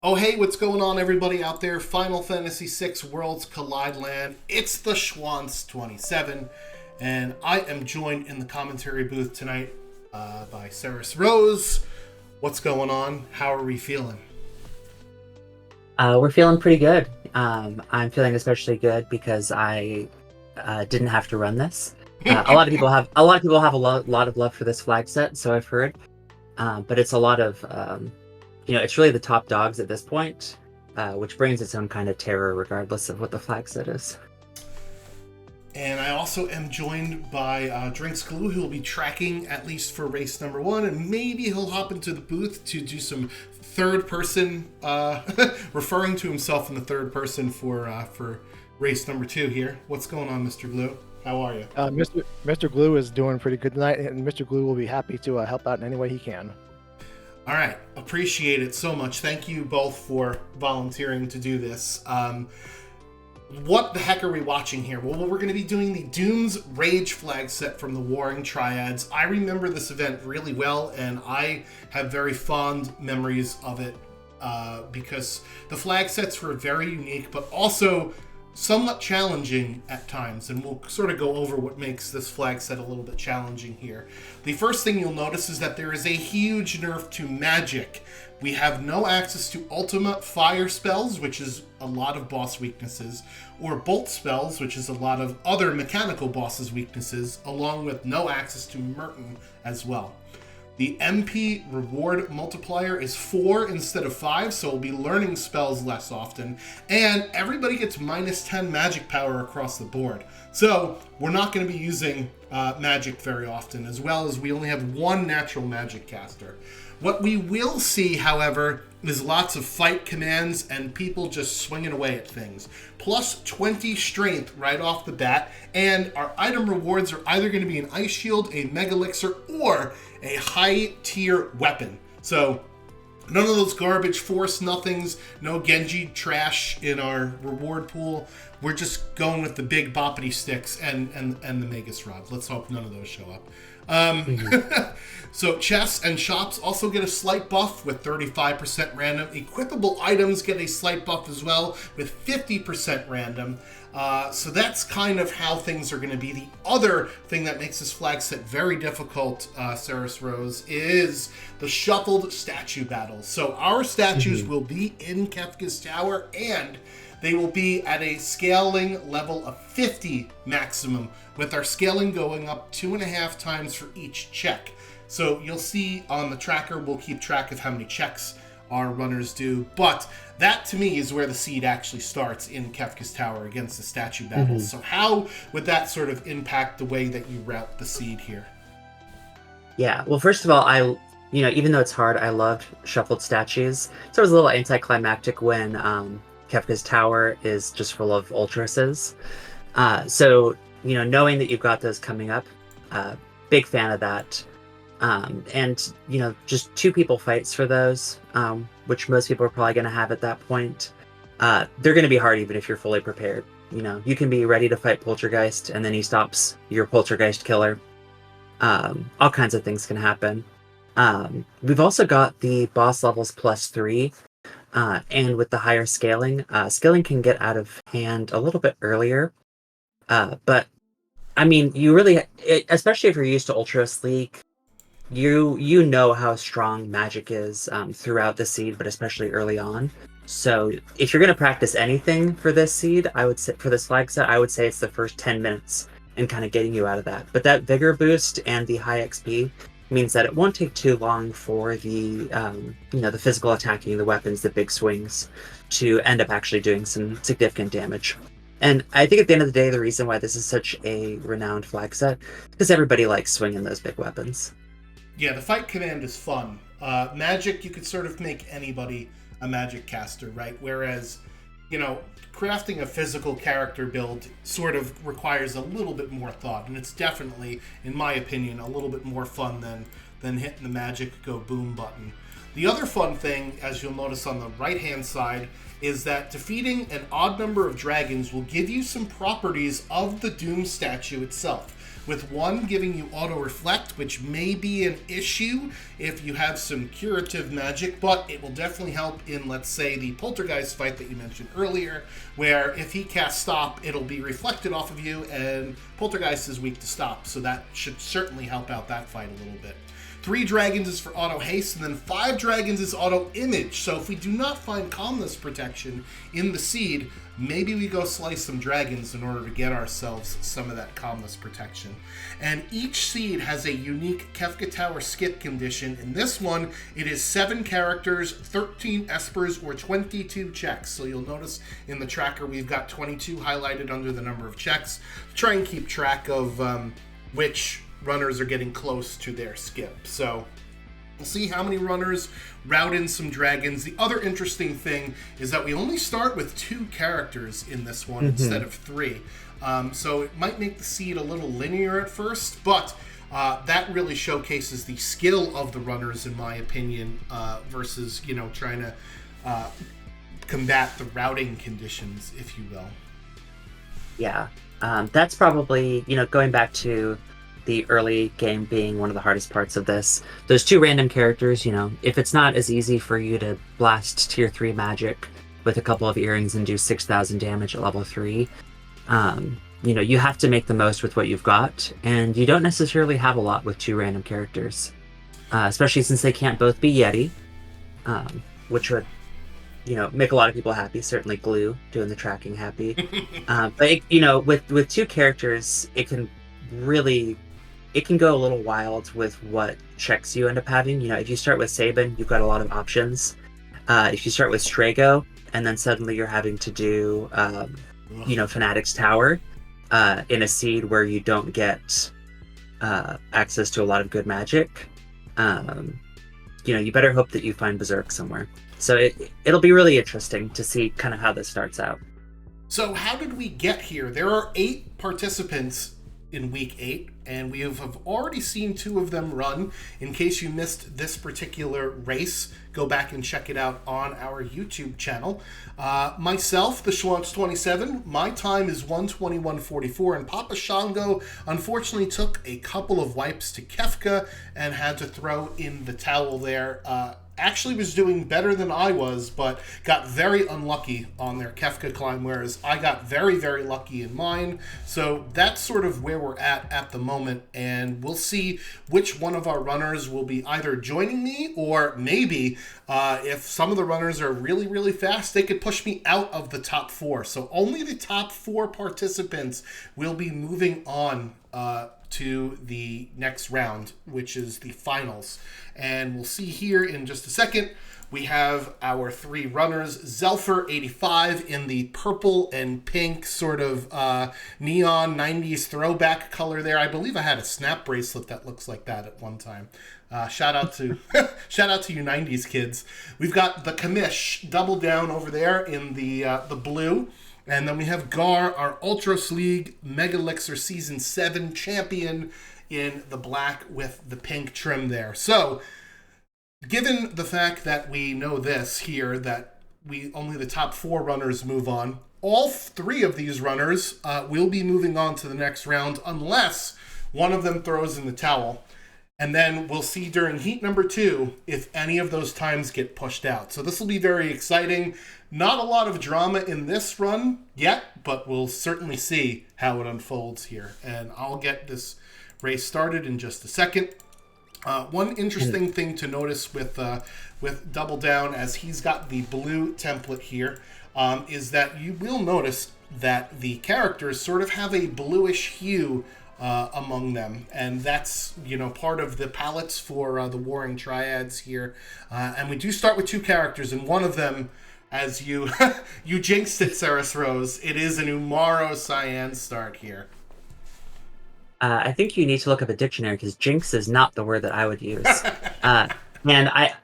Oh, hey, what's going on, everybody out there? Final Fantasy VI Worlds Collide Land. It's the Schwantz 27, and I am joined in the commentary booth tonight by Ceres Rose. What's going on? How are we feeling? We're feeling pretty good. I'm feeling especially good because I didn't have to run this. A lot of people have a lot of love for this flag set, so I've heard. But it's a lot of it's really the top dogs at this point, which brings its own kind of terror, regardless of what the flag set is. And I also am joined by Drinks Glue, who will be tracking at least for race number one, and maybe he'll hop into the booth to do some third person, referring to himself in the third person for race number two here. What's going on, Mr. Glue? How are you? Mr. Glue is doing pretty good tonight, and Mr. Glue will be happy to help out in any way he can. All right, appreciate it so much. Thank you both for volunteering to do this. What the heck are we watching here? Well, we're going to be doing the Doom's Rage flag set from the Warring Triads. I remember this event really well, and I have very fond memories of it because the flag sets were very unique, but also somewhat challenging at times, and we'll sort of go over what makes this flag set a little bit challenging here. The first thing you'll notice is that there is a huge nerf to magic. We have no access to ultimate fire spells, which is a lot of boss weaknesses, or bolt spells, which is a lot of other mechanical bosses' weaknesses, along with no access to Merton as well. The MP reward multiplier is 4 instead of 5, so we'll be learning spells less often. And everybody gets minus 10 magic power across the board. So we're not going to be using magic very often, as well as we only have one natural magic caster. What we will see, however, is lots of fight commands and people just swinging away at things. Plus 20 strength right off the bat, and our item rewards are either going to be an ice shield, a mega elixir, or a high tier weapon. So none of those garbage force nothings, no Genji trash in our reward pool. We're just going with the big boppity sticks and the Magus rods. Let's hope none of those show up. So chests and shops also get a slight buff with 35% random. Equipable items get a slight buff as well with 50% random. So that's kind of how things are going to be. The other thing that makes this flag set very difficult, Ceres Rose, is the shuffled statue battles. So our statues will be in Kefka's Tower, and they will be at a scaling level of 50 maximum, with our scaling going up 2.5 times for each check. So you'll see on the tracker, we'll keep track of how many checks our runners do, but that to me is where the seed actually starts in Kefka's Tower against the statue battles. So how would that sort of impact the way that you route the seed here? Yeah, well, first of all, even though it's hard, I loved shuffled statues. So it was a little anticlimactic when Kefka's Tower is just full of ultrases. So knowing that you've got those coming up, big fan of that. And just 2 people fights for those, which most people are probably going to have at that point. They're going to be hard even if you're fully prepared. You can be ready to fight Poltergeist, and then he stops your Poltergeist killer. All kinds of things can happen. We've also got the boss levels +3, and with the higher scaling, scaling can get out of hand a little bit earlier. But I mean, especially if you're used to Ultra Sleek, you know how strong magic is throughout the seed, but especially early on. So if you're going to practice anything for this seed, I would say for this flag set, I would say it's the first 10 minutes and kind of getting you out of that. But that vigor boost and the high XP means that it won't take too long for the the physical attacking, the weapons, the big swings, to end up actually doing some significant damage. And I think at the end of the day, the reason why this is such a renowned flag set is because everybody likes swinging those big weapons. Yeah, the fight command is fun. Magic, you could sort of make anybody a magic caster, right? Whereas, crafting a physical character build sort of requires a little bit more thought, and it's definitely, in my opinion, a little bit more fun than hitting the magic go boom button. The other fun thing, as you'll notice on the right-hand side, is that defeating an odd number of dragons will give you some properties of the Doom statue itself. with one giving you auto reflect, which may be an issue if you have some curative magic, but it will definitely help in, let's say, the poltergeist fight that you mentioned earlier, where if he casts stop, it'll be reflected off of you, and poltergeist is weak to stop, so that should certainly help out that fight a little bit. 3 dragons is for auto haste, and then 5 dragons is auto image. So if we do not find calmness protection in the seed, maybe we go slice some dragons in order to get ourselves some of that calmness protection. And each seed has a unique Kefka Tower skip condition. In this one, it is 7 characters, 13 espers, or 22 checks. So you'll notice in the tracker we've got 22 highlighted under the number of checks. Try and keep track of which runners are getting close to their skip. So we'll see how many runners route in some dragons. The other interesting thing is that we only start with 2 characters in this one instead of 3. So it might make the seed a little linear at first, but that really showcases the skill of the runners, in my opinion, versus, trying to combat the routing conditions, if you will. Yeah, that's probably, going back to the early game being one of the hardest parts of this. Those 2 random characters, if it's not as easy for you to blast tier 3 magic with a couple of earrings and do 6,000 damage at level 3, you have to make the most with what you've got, and you don't necessarily have a lot with 2 random characters, especially since they can't both be Yeti, which would make a lot of people happy. Certainly Glue doing the tracking happy. But with 2 characters, it can go a little wild with what checks you end up having. If you start with Sabin, you've got a lot of options. If you start with Strago, and then suddenly you're having to do, Fanatic's Tower in a seed where you don't get access to a lot of good magic, you better hope that you find Berserk somewhere. So it'll be really interesting to see kind of how this starts out. So how did we get here? There are 8 participants in week 8, and we have already seen 2 of them run. In case you missed this particular race, go back and check it out on our YouTube channel. Myself, the Schwantz27, my time is 1:21:44, and Papa Shango unfortunately took a couple of wipes to Kefka and had to throw in the towel there. Actually was doing better than I was, but got very unlucky on their Kefka climb, whereas I got very, very lucky in mine. So that's sort of where we're at the moment, and we'll see which one of our runners will be either joining me, or maybe if some of the runners are really, really fast, they could push me out of the top 4. So only the top 4 participants will be moving on to the next round, which is the finals. And we'll see here in just a second, we have our 3 runners. Zelfer85 in the purple and pink sort of neon 90s throwback color there. I believe I had a snap bracelet that looks like that at one time. Shout out to you 90s kids. We've got the Kamish double down over there in the blue. And then we have Gar, our Ultros League Mega Elixir Season 7 champion, in the black with the pink trim there. So, given the fact that we know this here, that only the top 4 runners move on, all 3 of these runners will be moving on to the next round unless one of them throws in the towel. And then we'll see during heat number 2 if any of those times get pushed out. So this will be very exciting. Not a lot of drama in this run yet, but we'll certainly see how it unfolds here. And I'll get this race started in just a second. One interesting thing to notice with Double Down, as he's got the blue template here, is that you will notice that the characters sort of have a bluish hue among them, and that's part of the palettes for the Warring Triads here. And we do start with 2 characters, and one of them, as you you jinxed it, Ceres Rose, it is an Umaro Cyan start here. I think you need to look up a dictionary, because jinx is not the word that I would use. And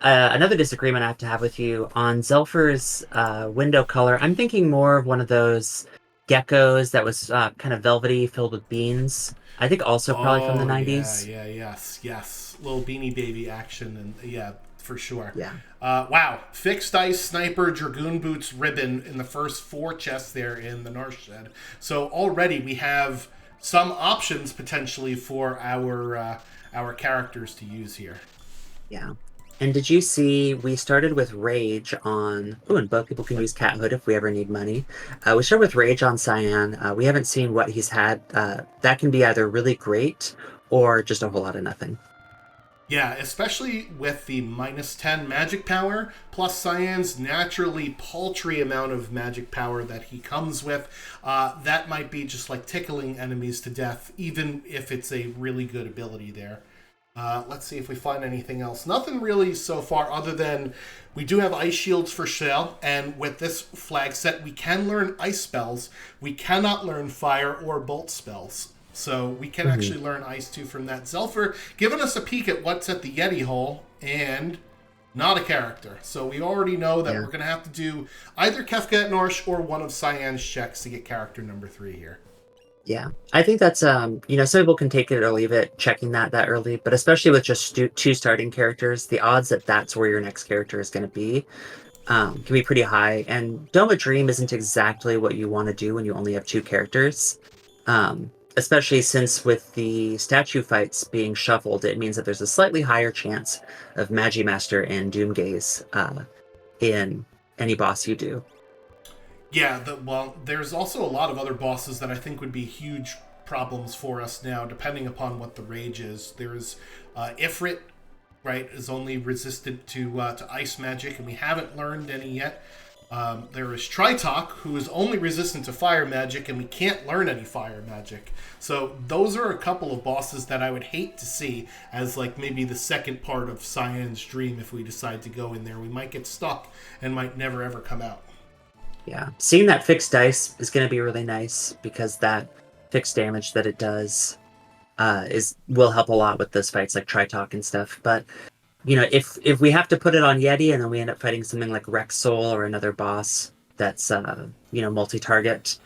another disagreement I have to have with you on Zelfer's window color. I'm thinking more of one of those geckos that was kind of velvety, filled with beans. I think also probably from the 90s. Yes. Little Beanie Baby action, and yeah, for sure. Yeah. Wow. Fixed Ice Sniper Dragoon Boots ribbon in the first 4 chests there in the North Shed. So already we have some options potentially for our characters to use here. Yeah. And did you see we started with Rage on... Oh, and both people can use Cat Hood if we ever need money. We started with Rage on Cyan. We haven't seen what he's had. That can be either really great or just a whole lot of nothing. Yeah, especially with the -10 magic power, plus Cyan's naturally paltry amount of magic power that he comes with. That might be just like tickling enemies to death, even if it's a really good ability there. Let's see if we find anything else. Nothing really so far other than we do have ice shields for sale, and with this flag set we can learn ice spells. We cannot learn fire or bolt spells. So we can actually learn Ice 2 from that. Zelfer giving us a peek at what's at the Yeti hole, and not a character. So we already know that we're going to have to do either Kefka Norsh or one of Cyan's checks to get character number 3 here. Yeah, I think that's, some people can take it or leave it, checking that early, but especially with just 2 starting characters, the odds that that's where your next character is going to be can be pretty high. And Doma Dream isn't exactly what you want to do when you only have 2 characters. Especially since with the statue fights being shuffled, it means that there's a slightly higher chance of Magimaster and Doomgaze in any boss you do. Yeah, well, there's also a lot of other bosses that I think would be huge problems for us now, depending upon what the rage is. There's Ifrit, right, is only resistant to ice magic, and we haven't learned any yet. There is Tritok, who is only resistant to fire magic, and we can't learn any fire magic. So those are a couple of bosses that I would hate to see as like maybe the second part of Cyan's Dream if we decide to go in there. We might get stuck and might never ever come out. Yeah, seeing that fixed dice is going to be really nice because that fixed damage that it does will help a lot with those fights like Tritok and stuff. But if we have to put it on Yeti and then we end up fighting something like Rex Soul or another boss that's multi-target,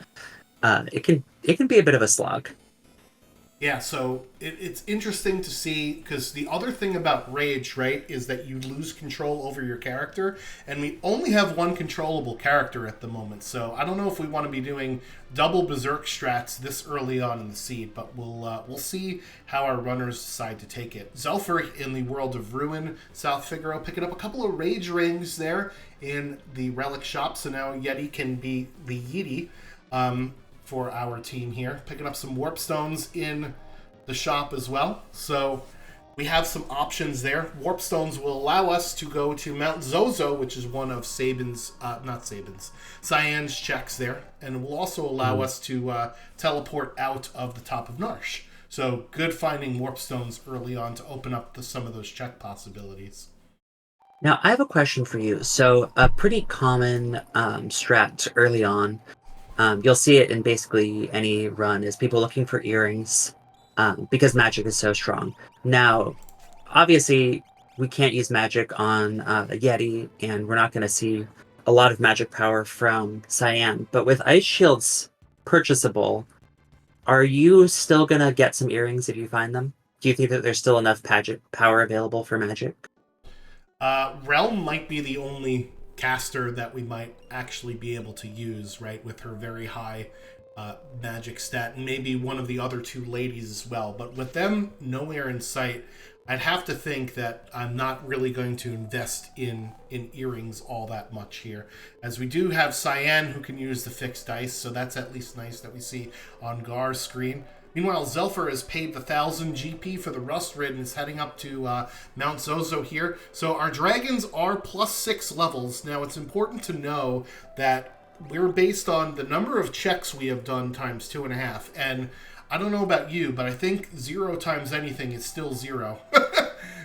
it can be a bit of a slog. Yeah, so it's interesting to see, because the other thing about Rage, right, is that you lose control over your character, and we only have one controllable character at the moment, so I don't know if we want to be doing double Berserk strats this early on in the seed, but we'll see how our runners decide to take it. Zelfer in the World of Ruin, South Figaro, picking up a couple of Rage rings there in the relic shop, so now Yeti can be the Yeti. For our team here, picking up some warp stones in the shop as well. So we have some options there. Warp stones will allow us to go to Mount Zozo, which is one of Cyan's checks there, and will also allow us to teleport out of the top of Narsh. So good finding warp stones early on to open up some of those check possibilities. Now I have a question for you. So a pretty common strat early on, you'll see it in basically any run, is people looking for earrings because magic is so strong. Now, obviously, we can't use magic on a Yeti, and we're not going to see a lot of magic power from Cyan. But with ice shields purchasable, are you still going to get some earrings if you find them? Do you think that there's still enough power available for magic? Realm might be the only caster that we might actually be able to use, right, with her very high magic stat, and maybe one of the other 2 ladies as well. But with them nowhere in sight, I'd have to think that I'm not really going to invest in earrings all that much here, as we do have Cyan who can use the fixed dice, so that's at least nice that we see on Gar's screen. Meanwhile, Zelfer has paid the 1,000 GP for the Rust Rid and is heading up to Mount Zozo here. So our dragons are +6 levels. Now, it's important to know that we're based on the number of checks we have done times 2.5. And I don't know about you, but I think 0 times anything is still 0.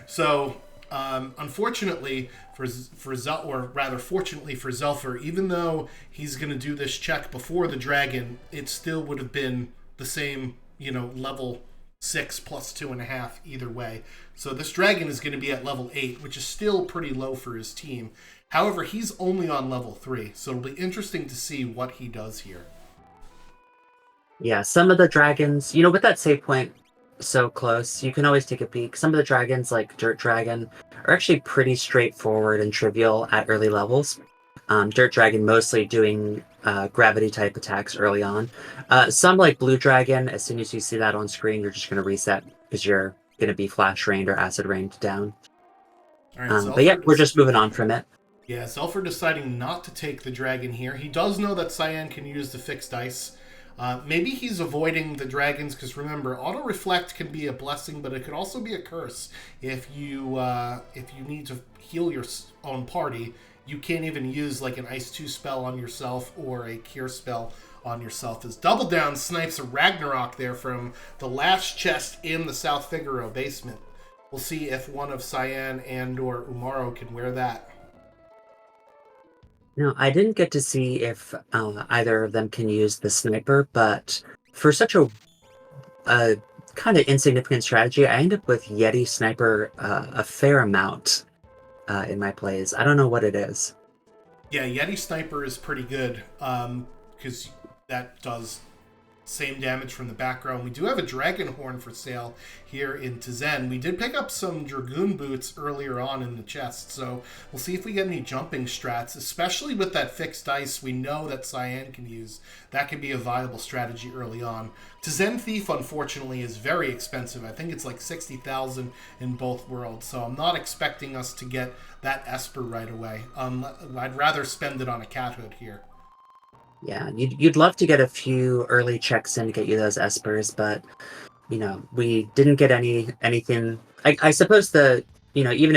So, unfortunately fortunately for Zelfer, even though he's going to do this check before the dragon, it still would have been the same, level 6 plus 2.5 either way. So this dragon is going to be at level 8, which is still pretty low for his team. However, he's only on level 3, so it'll be interesting to see what he does here. Yeah, some of the dragons, with that save point so close, you can always take a peek. Some of the dragons, like Dirt Dragon, are actually pretty straightforward and trivial at early levels. Dirt Dragon mostly doing gravity type attacks early on. Some like Blue Dragon, as soon as you see that on screen, you're just going to reset because you're going to be flash rained or acid rained down. All right, But yeah, we're just moving on from it. Yeah, Zelford deciding not to take the dragon here. He does know that Cyan can use the fixed dice. Maybe he's avoiding the dragons because remember, auto reflect can be a blessing, but it could also be a curse. If you need to heal your own party, you can't even use like an Ice 2 spell on yourself or a Cure spell on yourself. As Double Down snipes a Ragnarok there from the last chest in the South Figaro basement. We'll see if one of Cyan and or Umaro can wear that. No, I didn't get to see if either of them can use the sniper, but for such a kind of insignificant strategy, I end up with Yeti sniper a fair amount in my plays. I don't know what it is. Yeah, Yeti sniper is pretty good because that does same damage from the background. We do have a dragon horn for sale here in Tizen. We did pick up some dragoon boots earlier on in the chest, so we'll see if we get any jumping strats, especially with that fixed dice we know that Cyan can use. That could be a viable strategy early on. Tizen Thief, unfortunately, is very expensive. I think it's like 60,000 in both worlds, so I'm not expecting us to get that Esper right away. I'd rather spend it on a cat hood here. Yeah, you'd love to get a few early checks in to get you those espers, but we didn't get anything. I suppose even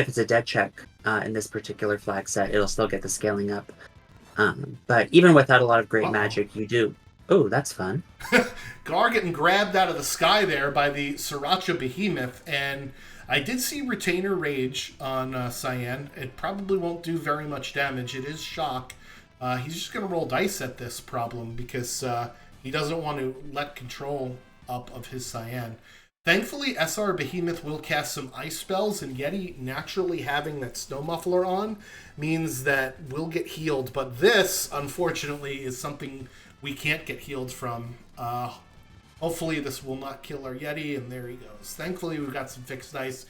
if it's a dead check in this particular flag set, it'll still get the scaling up. But even without a lot of great magic, you do. Oh, that's fun. Gar getting grabbed out of the sky there by the Sriracha Behemoth, and I did see Retainer Rage on Cyan. It probably won't do very much damage. It is shock. He's just going to roll dice at this problem because he doesn't want to let control up of his Cyan. Thankfully, SR Behemoth will cast some ice spells, and Yeti naturally having that snow muffler on means that we'll get healed. But this, unfortunately, is something we can't get healed from. Hopefully this will not kill our Yeti, and there he goes. Thankfully, we've got some fixed dice.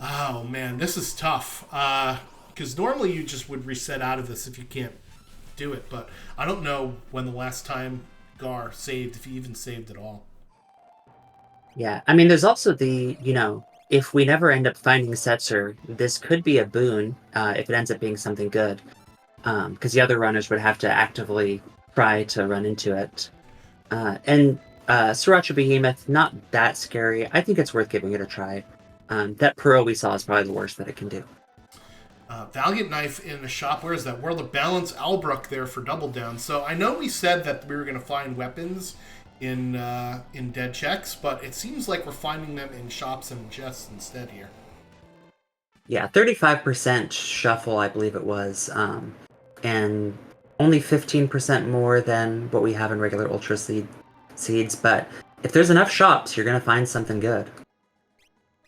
Oh, man, this is tough. Because normally you just would reset out of this if you can't do it, but I don't know when the last time Gar saved, if he even saved at all. Yeah, I mean, there's also if we never end up finding Setzer, this could be a boon if it ends up being something good, because the other runners would have to actively try to run into it. And Sriracha Behemoth, not that scary. I think it's worth giving it a try. That Pearl we saw is probably the worst that it can do. Valiant Knife in the shop. Where is that? World of Balance Albrook there for Double Down. So I know we said that we were going to find weapons in dead checks, but it seems like we're finding them in shops and chests instead here. Yeah, 35% shuffle, I believe it was, and only 15% more than what we have in regular Ultra Seeds. But if there's enough shops, you're going to find something good.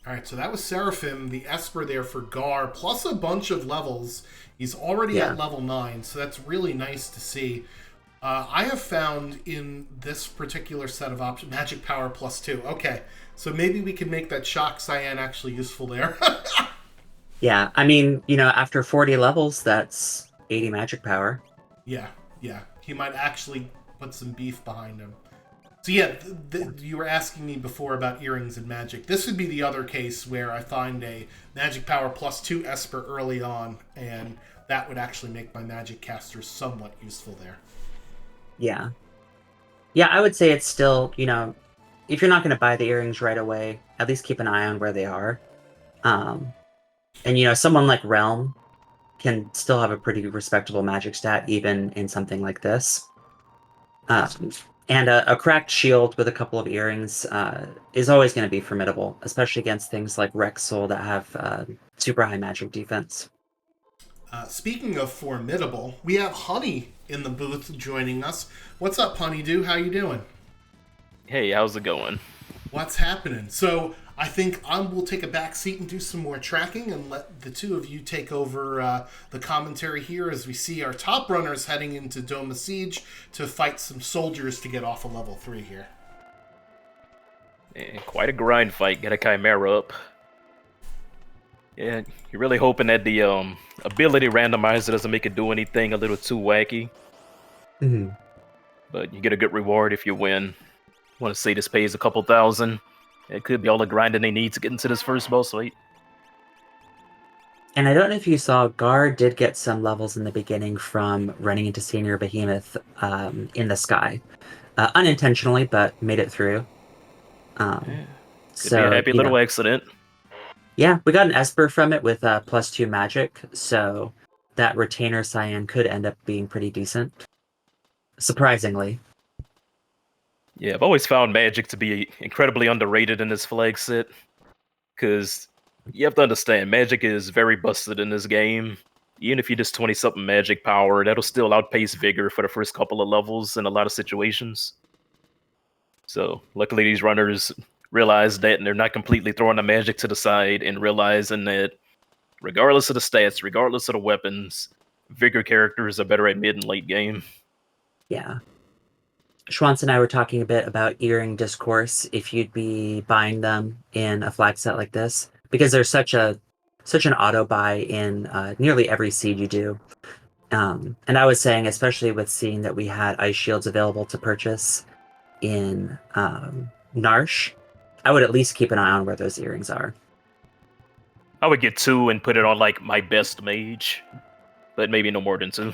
All right, so that was Seraphim, the Esper there for Gar, plus a bunch of levels. He's already at level 9, so that's really nice to see. I have found in this particular set of options, Magic Power +2. Okay, so maybe we can make that Shock Cyan actually useful there. Yeah, I mean, after 40 levels, that's 80 Magic Power. Yeah. He might actually put some beef behind him. So yeah, you were asking me before about earrings and magic. This would be the other case where I find a Magic Power +2 Esper early on, and that would actually make my magic caster somewhat useful there. Yeah. Yeah, I would say it's still, if you're not going to buy the earrings right away, at least keep an eye on where they are. And, someone like Realm can still have a pretty respectable magic stat, even in something like this. And a cracked shield with a couple of earrings is always going to be formidable, especially against things like Rexol that have super high magic defense. Speaking of formidable, we have Honey in the booth joining us. What's up, Honeydew? How you doing? Hey, how's it going? What's happening? So I think we'll take a back seat and do some more tracking and let the two of you take over the commentary here as we see our top runners heading into Dome of Siege to fight some soldiers to get off of level 3 here. Quite a grind fight. Get a Chimera up. Yeah, you're really hoping that the ability randomizer doesn't make it do anything a little too wacky, Hmm. but you get a good reward if you win. Want to say this pays a couple thousand. It could be all the grinding they need to get into this first boss fight. And I don't know if you saw, Gar did get some levels in the beginning from running into Senior Behemoth in the sky. Unintentionally, but made it through. Um, Could be a so, happy little accident. yeah, we got an Esper from it with +2 magic, so that retainer cyan could end up being pretty decent. Surprisingly. Yeah, I've always found magic to be incredibly underrated in this flag set, because you have to understand, magic is very busted in this game. Even if you just 20-something magic power, that'll still outpace vigor for the first couple of levels in a lot of situations. So, luckily these runners realize that, and they're not completely throwing the magic to the side, and realizing that regardless of the stats, regardless of the weapons, vigor characters are better at mid and late game. Yeah. Schwantz and I were talking a bit about earring discourse, if you'd be buying them in a flag set like this, because there's such an auto buy in nearly every seed you do. And I was saying, especially with seeing that we had ice shields available to purchase in Narsh, I would at least keep an eye on where those earrings are. I would get 2 and put it on like my best mage, but maybe no more than 2.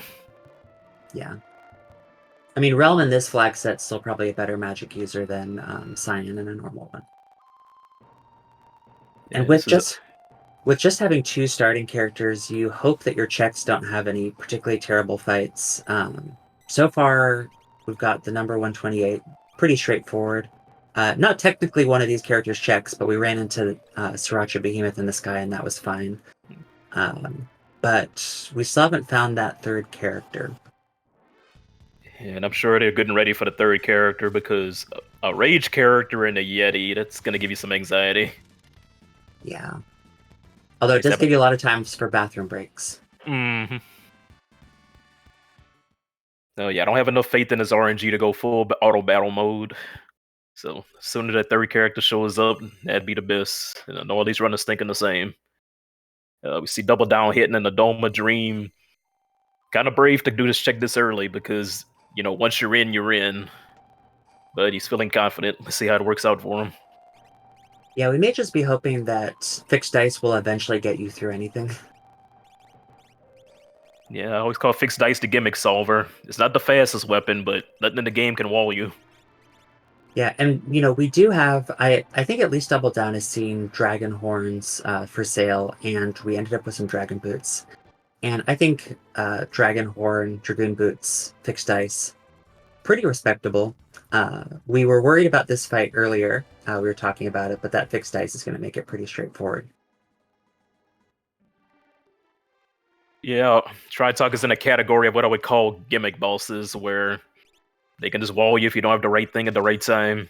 Yeah. I mean, Realm in this flag set's still probably a better magic user than Cyan in a normal one. Yeah, And with just having 2 starting characters, you hope that your checks don't have any particularly terrible fights. So far, we've got the number 128, pretty straightforward. Not technically one of these characters' checks, but we ran into Sriracha Behemoth in the sky, and that was fine. But we still haven't found that third character. And I'm sure they're good and ready for the third character, because a rage character and a Yeti, that's going to give you some anxiety. Yeah. Although it does give you a lot of times for bathroom breaks. Mm-hmm. Oh yeah, I don't have enough faith in his RNG to go full auto battle mode. So as soon as that third character shows up, that'd be the best. And I know all these runners thinking the same. We see Double Down hitting in the Doma Dream. Kind of brave to do this check this early, because, you know, once you're in, you're in. But he's feeling confident. Let's see how it works out for him. Yeah, we may just be hoping that fixed dice will eventually get you through anything. Yeah, I always call fixed dice the gimmick solver. It's not the fastest weapon, but nothing in the game can wall you. Yeah, and you know, we do have, I think at least Double Down is seeing dragon horns for sale, and we ended up with some dragon boots. And I think dragon horn, dragoon boots, fixed dice, pretty respectable. We were worried about this fight earlier. We were talking about it, but that fixed dice is going to make it pretty straightforward. Yeah, Tritalk is in a category of what I would call gimmick bosses, where they can just wall you if you don't have the right thing at the right time.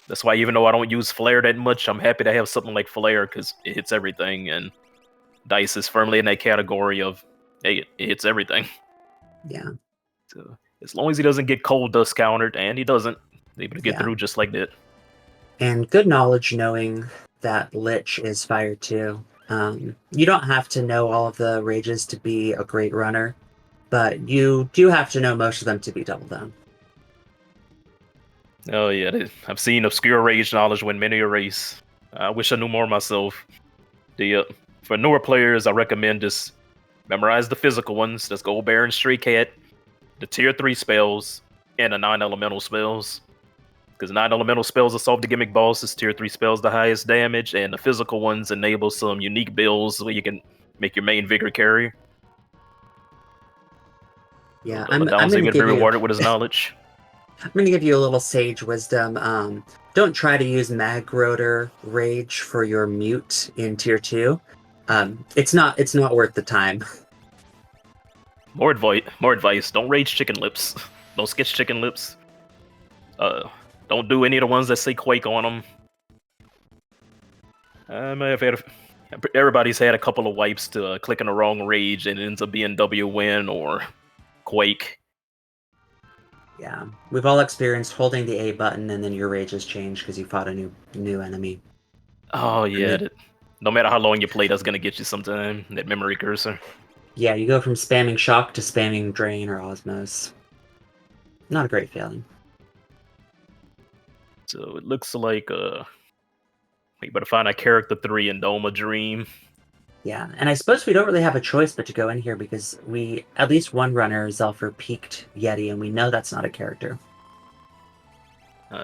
That's why, even though I don't use Flare that much, I'm happy to have something like Flare, because it hits everything, and Dice is firmly in that category of, hey, it hits everything. Yeah. So, as long as he doesn't get cold dust countered, and he doesn't, able to get through just like that. And good knowledge knowing that Lich is fire too. You don't have to know all of the rages to be a great runner, but you do have to know most of them to be Double Down. Oh yeah, I've seen obscure rage knowledge win many a race. I wish I knew more myself. For newer players, I recommend just memorize the physical ones. That's Gold Baron, Stray Cat, the tier 3 spells, and the 9-elemental spells. Because 9-elemental spells assault the gimmick bosses, tier 3 spells the highest damage, and the physical ones enable some unique builds where you can make your main vigor carry. Yeah, I'm going to be rewarded with his knowledge. I'm going to give you a little sage wisdom. Don't try to use Mag Rotor Rage for your mute in tier 2. It's not worth the time. More advice. Don't rage chicken lips. Don't sketch chicken lips. Don't do any of the ones that say Quake on them. I may have had everybody's had a couple of wipes to click in the wrong rage, and it ends up being W win or Quake. Yeah, we've all experienced holding the A button and then your rages change because you fought a new enemy. Oh yeah, No matter how long you play, that's gonna get you sometime. That memory cursor. Yeah, you go from spamming Shock to spamming Drain or Osmos. Not a great feeling. So it looks like we better find a character 3 in Doma Dream. Yeah, and I suppose we don't really have a choice but to go in here because at least one runner, Zelfer, peaked Yeti, and we know that's not a character.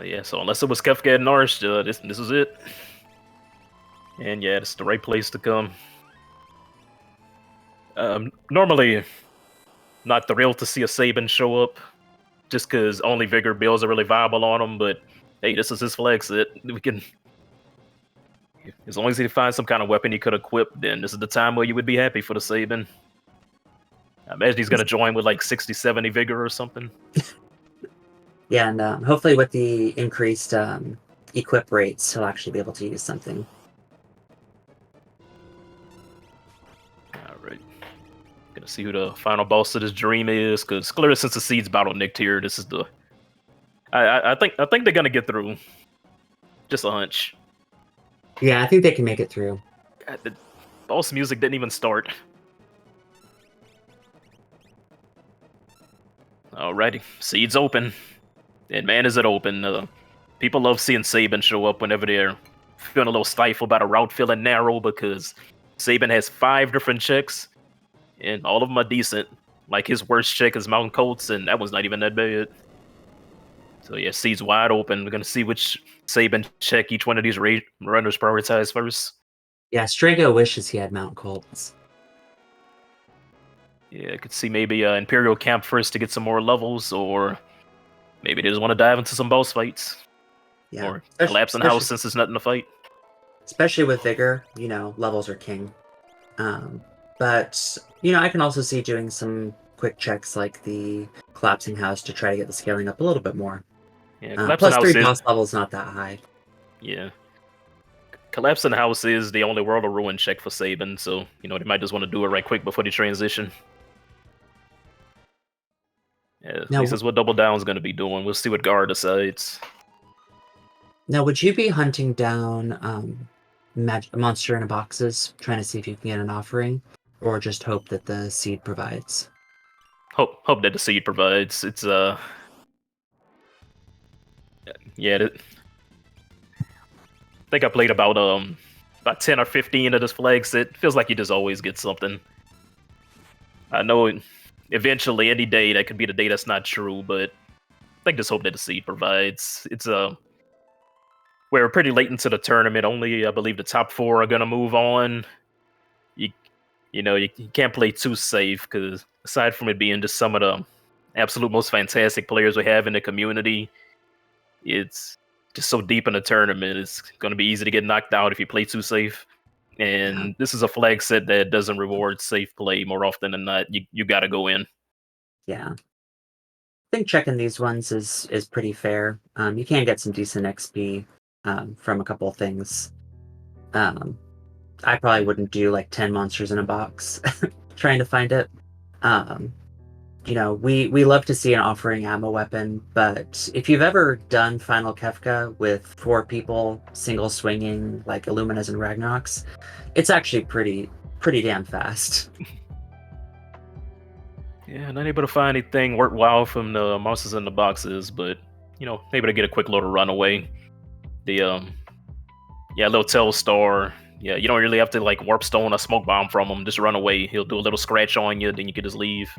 Yeah, so unless it was Kefka and Narsh, this is it. And yeah, it's the right place to come. Normally, not thrilled to see a Sabin show up, just because only Vigor builds are really viable on him, but hey, this is his flag set. We can... As long as he finds some kind of weapon he could equip, then this is the time where you would be happy for the Sabin. I imagine he's going to join with like 60, 70 Vigor or something. Yeah, and hopefully with the increased equip rates, he'll actually be able to use something. Alright. Gonna see who the final boss of this dream is, because clearly since the Seeds bottlenecked here, this is the... I think they're gonna get through. Just a hunch. Yeah, I think they can make it through. God, the boss music didn't even start. Alrighty, Seeds open. And man, is it open. People love seeing Sabin show up whenever they're feeling a little stifled by the route feeling narrow, because Sabin has 5 different checks, and all of them are decent. Like, his worst check is Mountain Colts, and that one's not even that bad. So yeah, Seeds wide open. We're gonna see which Sabin check each one of these runners prioritize first. Yeah, Strago wishes he had Mountain Colts. Yeah, I could see maybe Imperial Camp first to get some more levels, or maybe they just want to dive into some boss fights. Yeah. Or Collapsing House since there's nothing to fight. Especially with Vigor, levels are king. But, I can also see doing some quick checks like the Collapsing House to try to get the scaling up a little bit more. Yeah, Plus 3 boss levels not that high. Yeah. Collapsing House is the only World of Ruin check for Sabin, so, they might just want to do it right quick before they transition. Yeah, at least that's what Double Down's going to be doing. We'll see what Gar decides. Now, would you be hunting down monster in a boxes, trying to see if you can get an offering, or just hope that the seed provides? Hope that the seed provides. It's yeah. I think I played about 10 or 15 of this flag set. Feels like you just always get something. I know eventually any day that could be the day that's not true, but I think just hope that the seed provides. It's we're pretty late into the tournament. Only I believe the top 4 are gonna move on. You can't play too safe, because aside from it being just some of the absolute most fantastic players we have in the community, it's just so deep in the tournament. It's going to be easy to get knocked out if you play too safe. And This is a flag set that doesn't reward safe play more often than not. You got to go in. Yeah. I think checking these ones is pretty fair. You can get some decent XP from a couple of things. I probably wouldn't do like 10 monsters in a box trying to find it. We love to see an offering ammo weapon, but if you've ever done Final Kefka with 4 people single swinging like Illuminas and Ragnaroks, it's actually pretty damn fast. Yeah, not able to find anything worthwhile from the monsters in the boxes, but able to get a quick little runaway. The little Telstar. Yeah, you don't really have to like warp stone a smoke bomb from him. Just run away. He'll do a little scratch on you, then you can just leave.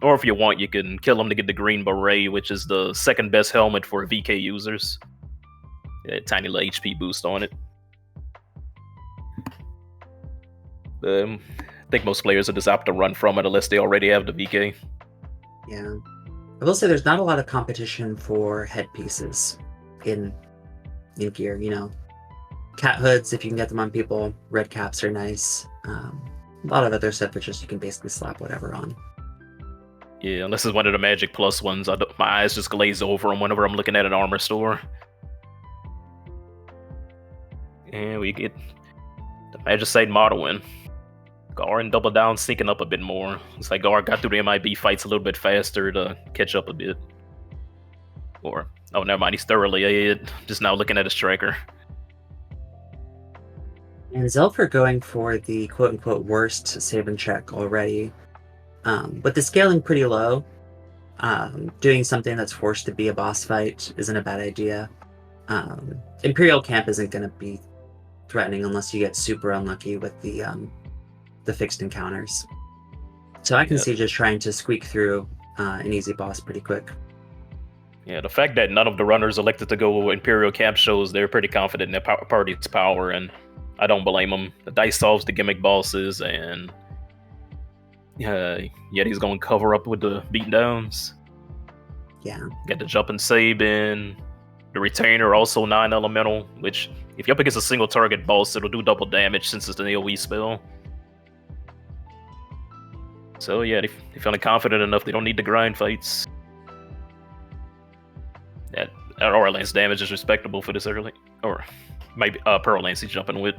Or if you want, you can kill him to get the green beret, which is the second best helmet for VK users. Yeah, tiny little HP boost on it. I think most players will just opt to run from it unless they already have the VK. Yeah. I will say there's not a lot of competition for headpieces in gear, Cat hoods, if you can get them on people. Red caps are nice. A lot of other stuff, which is you can basically slap whatever on. Yeah, unless it's one of the Magic Plus ones. My eyes just glaze over them whenever I'm looking at an armor store. And we get the Magicite Modeling. Gar and Double Down sneaking up a bit more. It's like Gar got through the MIB fights a little bit faster to catch up a bit. Or, oh, never mind, he's thoroughly ahead. Just now looking at his tracker. And Zelfer going for the quote-unquote worst save and check already. With the scaling pretty low, doing something that's forced to be a boss fight isn't a bad idea. Imperial Camp isn't going to be threatening unless you get super unlucky with the fixed encounters. So I can see just trying to squeak through an easy boss pretty quick. Yeah, the fact that none of the runners elected to go Imperial Camp shows they're pretty confident in their party's power, and I don't blame them. The dice solves the gimmick bosses, and yet he's going to cover up with the beatdowns. Yeah. Got the jump and Sabin. The Retainer, also 9 elemental, which if you're up against a single target boss, it'll do double damage since it's an AoE spell. So yeah, they're feeling confident enough they don't need to grind fights. That Aura Lance damage is respectable for this early. Or maybe Pearl Lance he's jumping with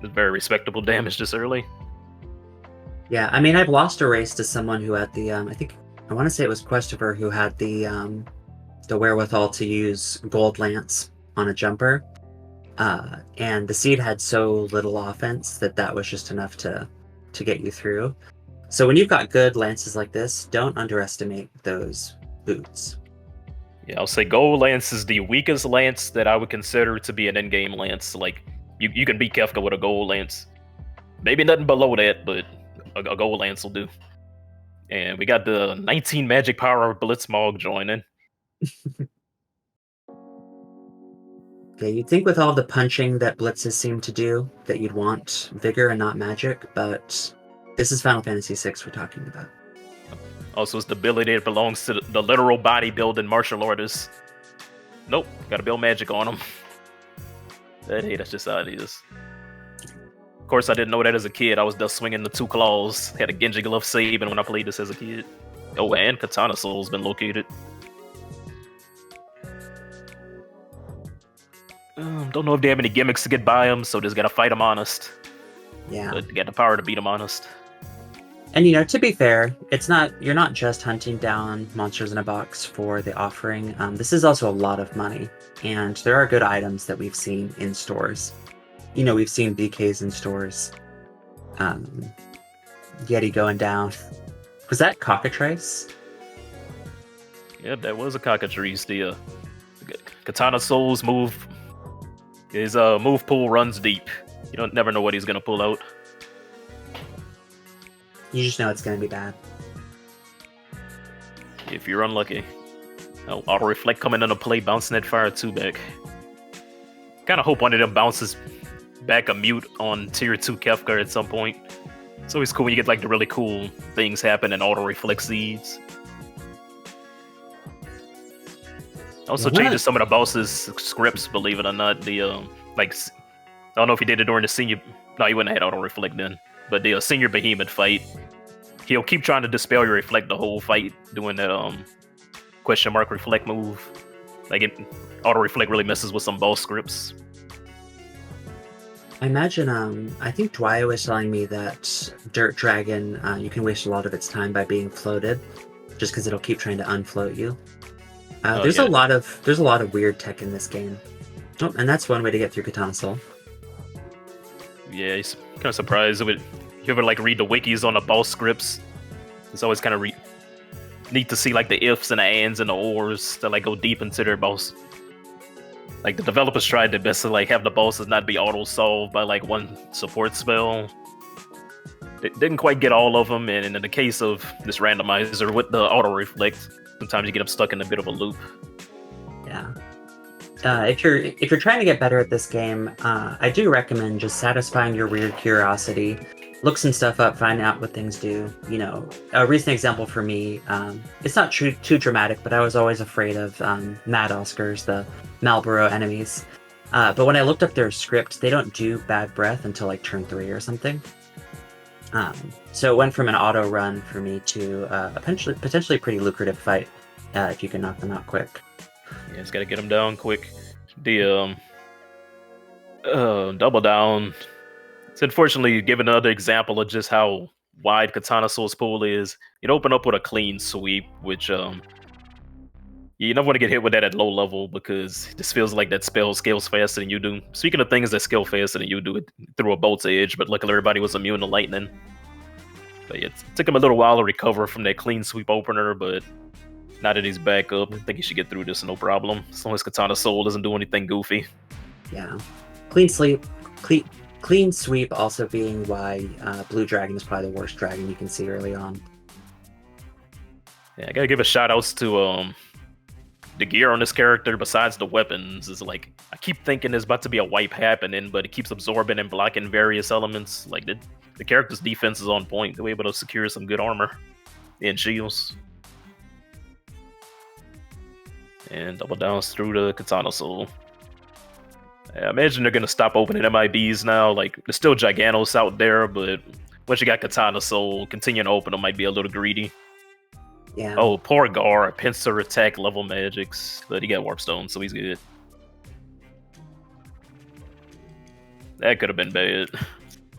is very respectable damage this early. Yeah, I mean, I've lost a race to someone who had the, I want to say it was Christopher who had the wherewithal to use Gold Lance on a jumper. And the Seed had so little offense that was just enough to get you through. So when you've got good lances like this, don't underestimate those boots. Yeah, I'll say Gold Lance is the weakest lance that I would consider to be an in-game lance. Like, you can beat Kefka with a Gold Lance. Maybe nothing below that, but a Gold Lance will do. And we got the 19 magic power Blitzmog joining. Yeah, you'd think with all the punching that blitzes seem to do, that you'd want vigor and not magic, but this is Final Fantasy VI we're talking about. Also, it's the ability that belongs to the literal bodybuilding martial artists. Nope, gotta build magic on them. That's just how it is. Of course, I didn't know that as a kid. I was just swinging the 2 claws. Had a Genji Glove Sabin when I played this as a kid. Oh, and Katana Soul's been located. Don't know if they have any gimmicks to get by them, so just gotta fight them honest. Yeah. But you got the power to beat them honest. And to be fair, you're not just hunting down monsters in a box for the offering. This is also a lot of money, and there are good items that we've seen in stores. We've seen BKs in stores. Yeti going down. Was that Cockatrice? Yeah, that was a Cockatrice. The Katana Soul's move. His move pool runs deep. You don't never know what he's gonna pull out. You just know it's gonna be bad. If you're unlucky. Oh, Auto Reflect coming into play, bouncing that fire 2 back. Kinda hope one of them bounces back a mute on tier 2 Kefka at some point. It's always cool when you get like the really cool things happen in Auto Reflect seeds. Also changes some of the boss's scripts, believe it or not. The I don't know if he did it during the senior. No, he wouldn't have had Auto Reflect then. But the senior Behemoth fight, he'll keep trying to dispel your reflect the whole fight, doing that question mark reflect move. Auto Reflect really messes with some boss scripts. I imagine, I think Dwyer was telling me that Dirt Dragon, you can waste a lot of its time by being floated, just because it'll keep trying to unfloat you. There's a lot of weird tech in this game. Oh, and that's one way to get through Katana Soul. Yeah, he's kind of surprised. You ever read the wikis on the boss scripts? It's always kind of neat to see the ifs and the ands and the ors that go deep into their boss. The developers tried their best to have the bosses not be auto solved by one support spell. They didn't quite get all of them, and in the case of this randomizer with the auto reflect, sometimes you get them stuck in a bit of a loop. Yeah. If you're trying to get better at this game, I do recommend just satisfying your weird curiosity. Look some stuff up, find out what things do. A recent example for me, it's not too dramatic, but I was always afraid of Mad Oscars, the Marlboro enemies. But when I looked up their script, they don't do bad breath until turn 3 or something. So it went from an auto run for me to a potentially pretty lucrative fight if you can knock them out quick. Yeah, just gotta get them down quick. The double down. It's unfortunately given another example of just how wide Katana Soul's pool is. It opened up with a clean sweep, which You never want to get hit with that at low level because this feels like that spell scales faster than you do. Speaking of things that scale faster than you do, it threw a bolt's edge, but luckily everybody was immune to lightning. But yeah, it took him a little while to recover from that clean sweep opener, but now that he's back up, I think he should get through this no problem. As long as Katana Soul doesn't do anything goofy. Yeah. Clean sweep also being why Blue Dragon is probably the worst dragon you can see early on. Yeah, I gotta give a shout outs to the gear on this character besides the weapons is like I keep thinking there's about to be a wipe happening, but it keeps absorbing and blocking various elements. Like the character's defense is on point. They're able to secure some good armor and shields. And double downs through the Katana Soul. I imagine they're gonna stop opening MIBs now. Like there's still Giganos out there, but once you got Katana Soul, continuing to open them might be a little greedy. Yeah. Oh, poor Gar, pincer attack level magics, but he got Warp Stone, so he's good. That could have been bad.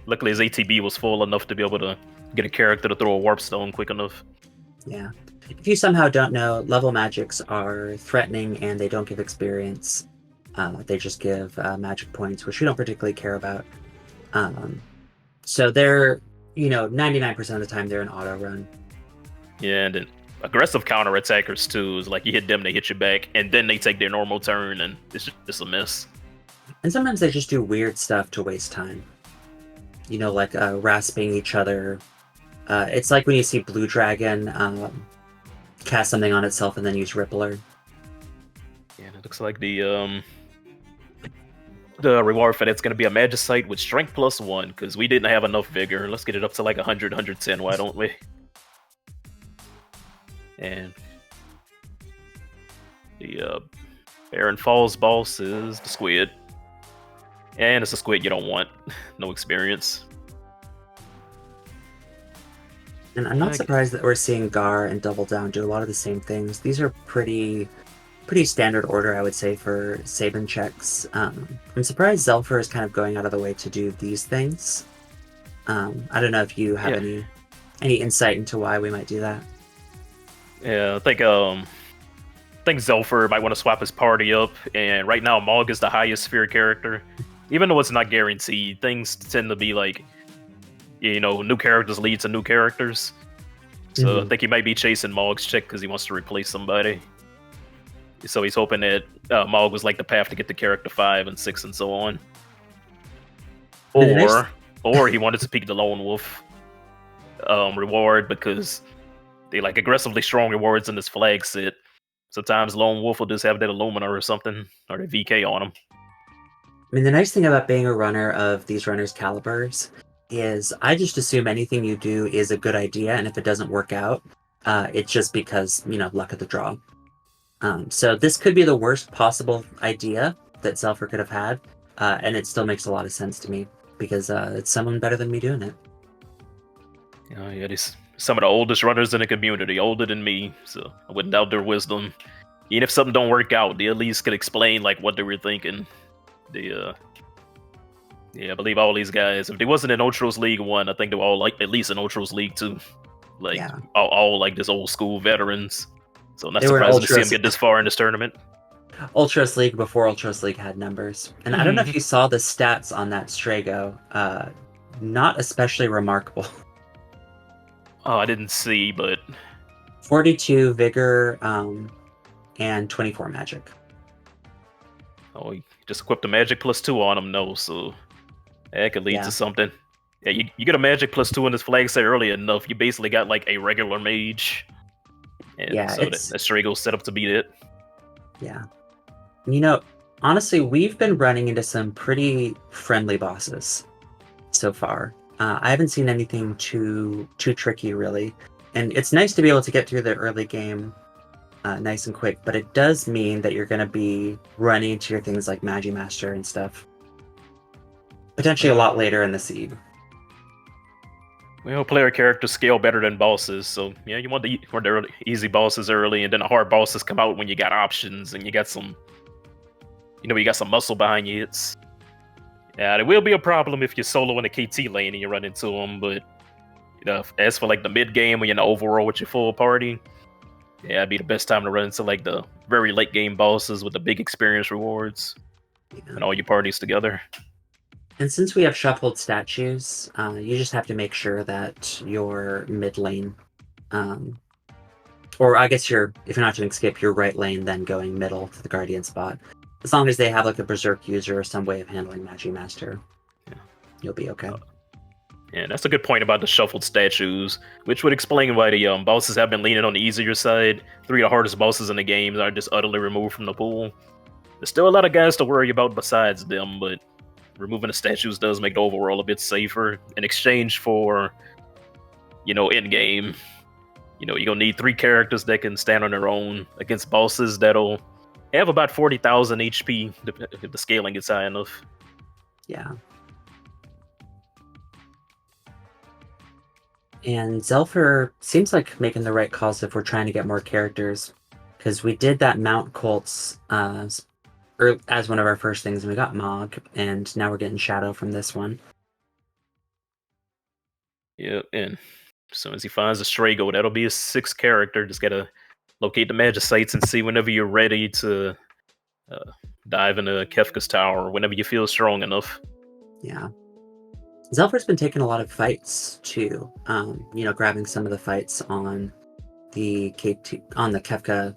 Luckily his ATB was full enough to be able to get a character to throw a Warp Stone quick enough. Yeah. If you somehow don't know, level magics are threatening and they don't give experience. They just give magic points, which we don't particularly care about. So they're, 99% of the time they're an auto run. Yeah, and then aggressive counter-attackers too is like you hit them, they hit you back, and then they take their normal turn, and it's just a miss. And sometimes they just do weird stuff to waste time. Like rasping each other. It's like when you see Blue Dragon cast something on itself and then use Rippler. Yeah, it looks like the reward for that's going to be a Magicite with Strength +1, because we didn't have enough Vigor. Let's get it up to like 100, 110, why don't we? And the Baron Falls boss is the squid. And it's a squid you don't want. No experience. And I'm not surprised that we're seeing Gar and Double Down do a lot of the same things. These are pretty standard order, I would say, for Sabin checks. I'm surprised Zelfer is kind of going out of the way to do these things. I don't know if you have any insight into why we might do that. Yeah, I think Zelfer might want to swap his party up, and right now Mog is the highest sphere character. Even though it's not guaranteed, things tend to be like, new characters lead to new characters. So I think he might be chasing Mog's check because he wants to replace somebody. So he's hoping that Mog was like the path to get to character 5 and 6 and so on. Or he wanted to peek the Lone Wolf reward because they like aggressively strong rewards in this flag set. Sometimes Lone Wolf will just have that Illumina or something, or the VK on him. I mean, the nice thing about being a runner of these runners' calibers is I just assume anything you do is a good idea, and if it doesn't work out, it's just because, luck of the draw. So this could be the worst possible idea that Zelfer could have had, and it still makes a lot of sense to me, because it's someone better than me doing it. Yeah, these some of the oldest runners in the community, older than me, so I wouldn't doubt their wisdom. Even if something don't work out, they at least could explain like what they were thinking. I believe all these guys, if they wasn't in Ultros League 1, I think they were all like at least in Ultros League 2. Like all like this old school veterans. So I'm not surprised to see them get this far in this tournament. Ultros League before Ultros League had numbers. And I don't know if you saw the stats on that Strago. Not especially remarkable. Oh, I didn't see, but 42 Vigor and 24 Magic. Oh, you just equipped a Magic +2 on him, no, so that could lead to something. Yeah, you get a Magic +2 in this flag set early enough, you basically got like a regular mage. And so that Strago's set up to beat it. Yeah. Honestly, we've been running into some pretty friendly bosses so far. I haven't seen anything too tricky, really. And it's nice to be able to get through the early game nice and quick, but it does mean that you're going to be running into your things like Magimaster and stuff. Potentially a lot later in the seed. Well, player characters scale better than bosses, so yeah, you want the easy bosses early, and then the hard bosses come out when you got options and you got some, you got some muscle behind your hits. Yeah, there will be a problem if you're solo in the KT lane and you run into them, but as for like the mid game when you're in the overworld with your full party, Yeah, it'd be the best time to run into like the very late game bosses with the big experience rewards and all your parties together. And since we have shuffled statues, you just have to make sure that your mid lane, or I guess if you're not doing skip, your right lane, then going middle to the guardian spot. As long as they have like a berserk user or some way of handling Magi Master, you'll be okay. Yeah, that's a good point about the shuffled statues, which would explain why the bosses have been leaning on the easier side. 3 of the hardest bosses in the game are just utterly removed from the pool. There's still a lot of guys to worry about besides them, but removing the statues does make the overall a bit safer in exchange for, in-game. You're gonna need 3 characters that can stand on their own against bosses that'll have about 40,000 HP if the scaling gets high enough. Yeah. And Zelfer seems like making the right calls if we're trying to get more characters, because we did that Mount Colts as one of our first things, and we got Mog, and now we're getting Shadow from this one. Yeah, and as soon as he finds a Strago, that'll be his 6th character. Just gotta locate the magic sites and see whenever you're ready to dive into Kefka's tower, whenever you feel strong enough. Yeah. Zelfer's been taking a lot of fights too. Grabbing some of the fights on the Kefka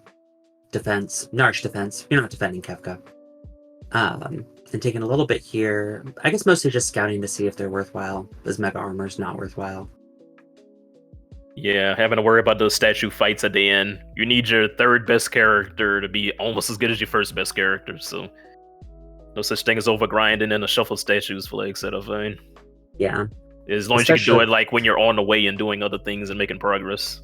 defense, Narsh defense. You're not defending Kefka. And taking a little bit here. I guess mostly just scouting to see if they're worthwhile. This Mega Armor's not worthwhile. Yeah, having to worry about those statue fights at the end. You need your 3rd best character to be almost as good as your 1st best character, so no such thing as overgrinding in a shuffled statues flag set, I find. Yeah. As long as you can do it like when you're on the way and doing other things and making progress.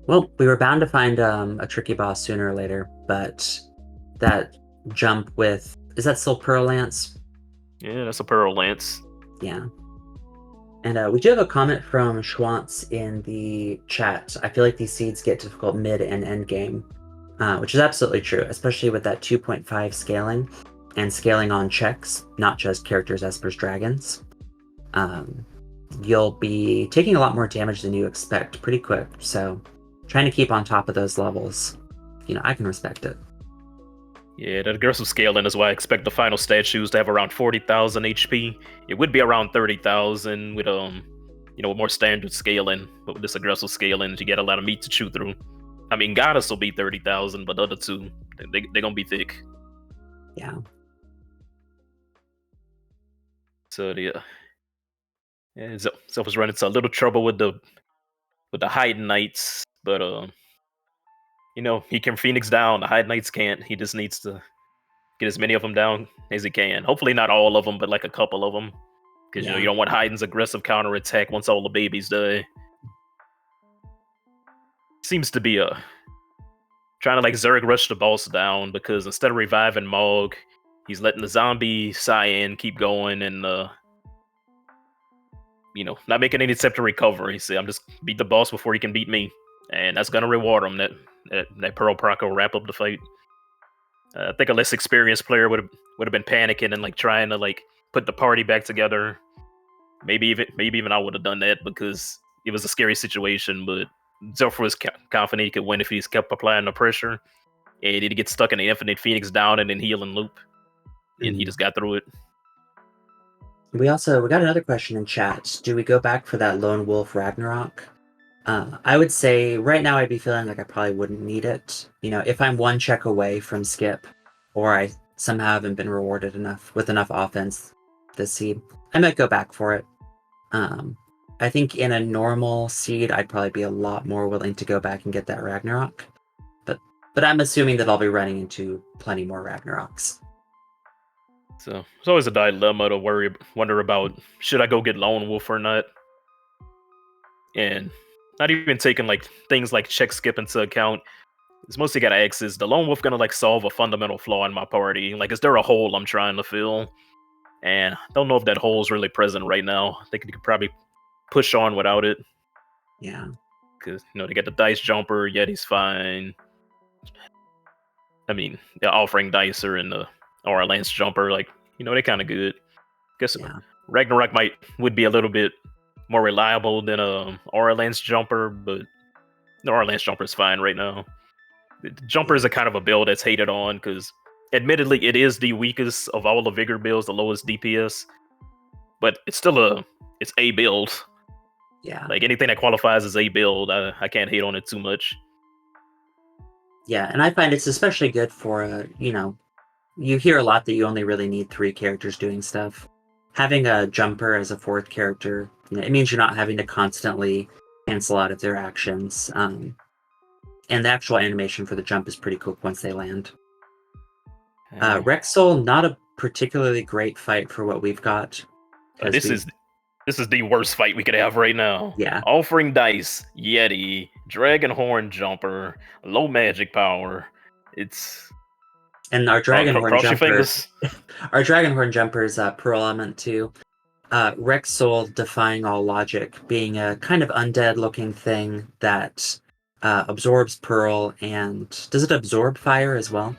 Well, we were bound to find a tricky boss sooner or later, but that jump with... Is that still Pearl Lance? Yeah, that's a Pearl Lance. Yeah. And we do have a comment from Schwantz in the chat. I feel like these seeds get difficult mid and end game, which is absolutely true, especially with that 2.5 scaling and scaling on checks, not just characters, espers, dragons. You'll be taking a lot more damage than you expect pretty quick, so trying to keep on top of those levels, I can respect it. Yeah, that aggressive scaling is why I expect the final statues to have around 40,000 HP. It would be around 30,000 with more standard scaling, but with this aggressive scaling, you get a lot of meat to chew through. I mean, Goddess will be 30,000, but the other two, they're gonna be thick. Yeah. So Zelf was running into a little trouble with the Hide Knights, but he can Phoenix down. The Hide Knights can't. He just needs to get as many of them down as he can. Hopefully not all of them, but like a couple of them. Because you don't want Hyden's aggressive counterattack once all the babies die. Seems to be trying to like Zerg rush the boss down, because instead of reviving Mog, he's letting the zombie Cyan keep going and not making any attempt to recover. He said, I'm just beat the boss before he can beat me. And that's gonna reward him. That Pearl Proc will wrap up the fight. I think a less experienced player would have been panicking and like trying to like put the party back together. Maybe even I would have done that, because it was a scary situation. But Zelf was confident he could win if he just kept applying the pressure. And he'd get stuck in the infinite Phoenix down and then heal and loop. And he just got through it. We got another question in chat. Do we go back for that Lone Wolf Ragnarok? I would say right now I'd be feeling like I probably wouldn't need it. If I'm one check away from skip, or I somehow haven't been rewarded with enough offense this seed, I might go back for it. I think in a normal seed, I'd probably be a lot more willing to go back and get that Ragnarok. But I'm assuming that I'll be running into plenty more Ragnaroks. So it's always a dilemma to wonder about, should I go get Lone Wolf or not? And not even taking like things like check skip into account. It's mostly gotta ask, is the Lone Wolf gonna like solve a fundamental flaw in my party? Like, is there a hole I'm trying to fill? And I don't know if that hole's really present right now. I think you could probably push on without it. Yeah. Because, they get the Dice Jumper, Yeti's fine. I mean, the Offering Dicer and the Aura Lance Jumper, like, they're kind of good. Guess Ragnarok would be a little bit more reliable than a Aura Lance Jumper, but The Lance Jumper is fine right now. The Jumper is a kind of a build that's hated on because, admittedly, it is the weakest of all the Vigor builds, the lowest DPS. But it's still it's a build. Yeah. Like anything that qualifies as a build, I can't hate on it too much. Yeah, and I find it's especially good for, you hear a lot that you only really need 3 characters doing stuff. Having a jumper as a 4th character, it means you're not having to constantly cancel out of their actions. And the actual animation for the jump is pretty cool once they land. Rexel, not a particularly great fight for what we've got. This is the worst fight we could have right now. Yeah. Offering Dice, Yeti, Dragonhorn Jumper, low magic power. And our Dragonhorn cross jumper, your fingers. Our Dragonhorn jumper is Pearl Element 2. Rexel, defying all logic, being a kind of undead-looking thing that absorbs Pearl, and does it absorb fire as well?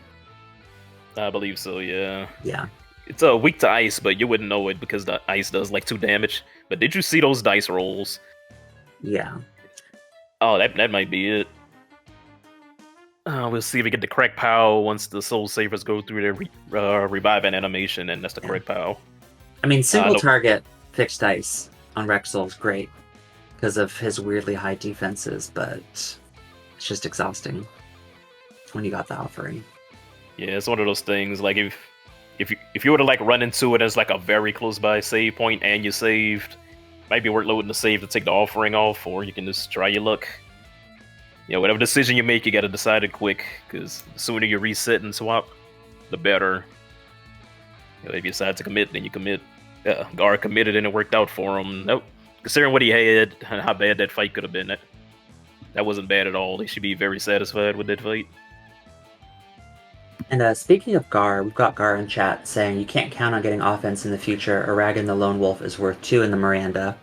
I believe so, yeah. Yeah. It's weak to ice, but you wouldn't know it because the ice does like 2 damage. But did you see those dice rolls? Yeah. Oh, that might be it. We'll see if we get the correct POW once the Soul Savers go through their reviving animation, and that's the correct POW. I mean, single target fixed dice on Rexel is great because of his weirdly high defenses, but it's just exhausting when you got the offering. Yeah, it's one of those things. Like if you were to like run into it as like a very close by save point and you saved, might be worth loading the save to take the offering off, or you can just try your luck. Whatever decision you make, you gotta decide it quick, because the sooner you reset and swap, the better. If you decide to commit, then you commit. Gar committed and it worked out for him. Nope. Considering what he had and how bad that fight could have been, that wasn't bad at all. He should be very satisfied with that fight. And speaking of Gar, we've got Gar in chat saying you can't count on getting offense in the future. Aragon the Lone Wolf is worth 2 in the Miranda.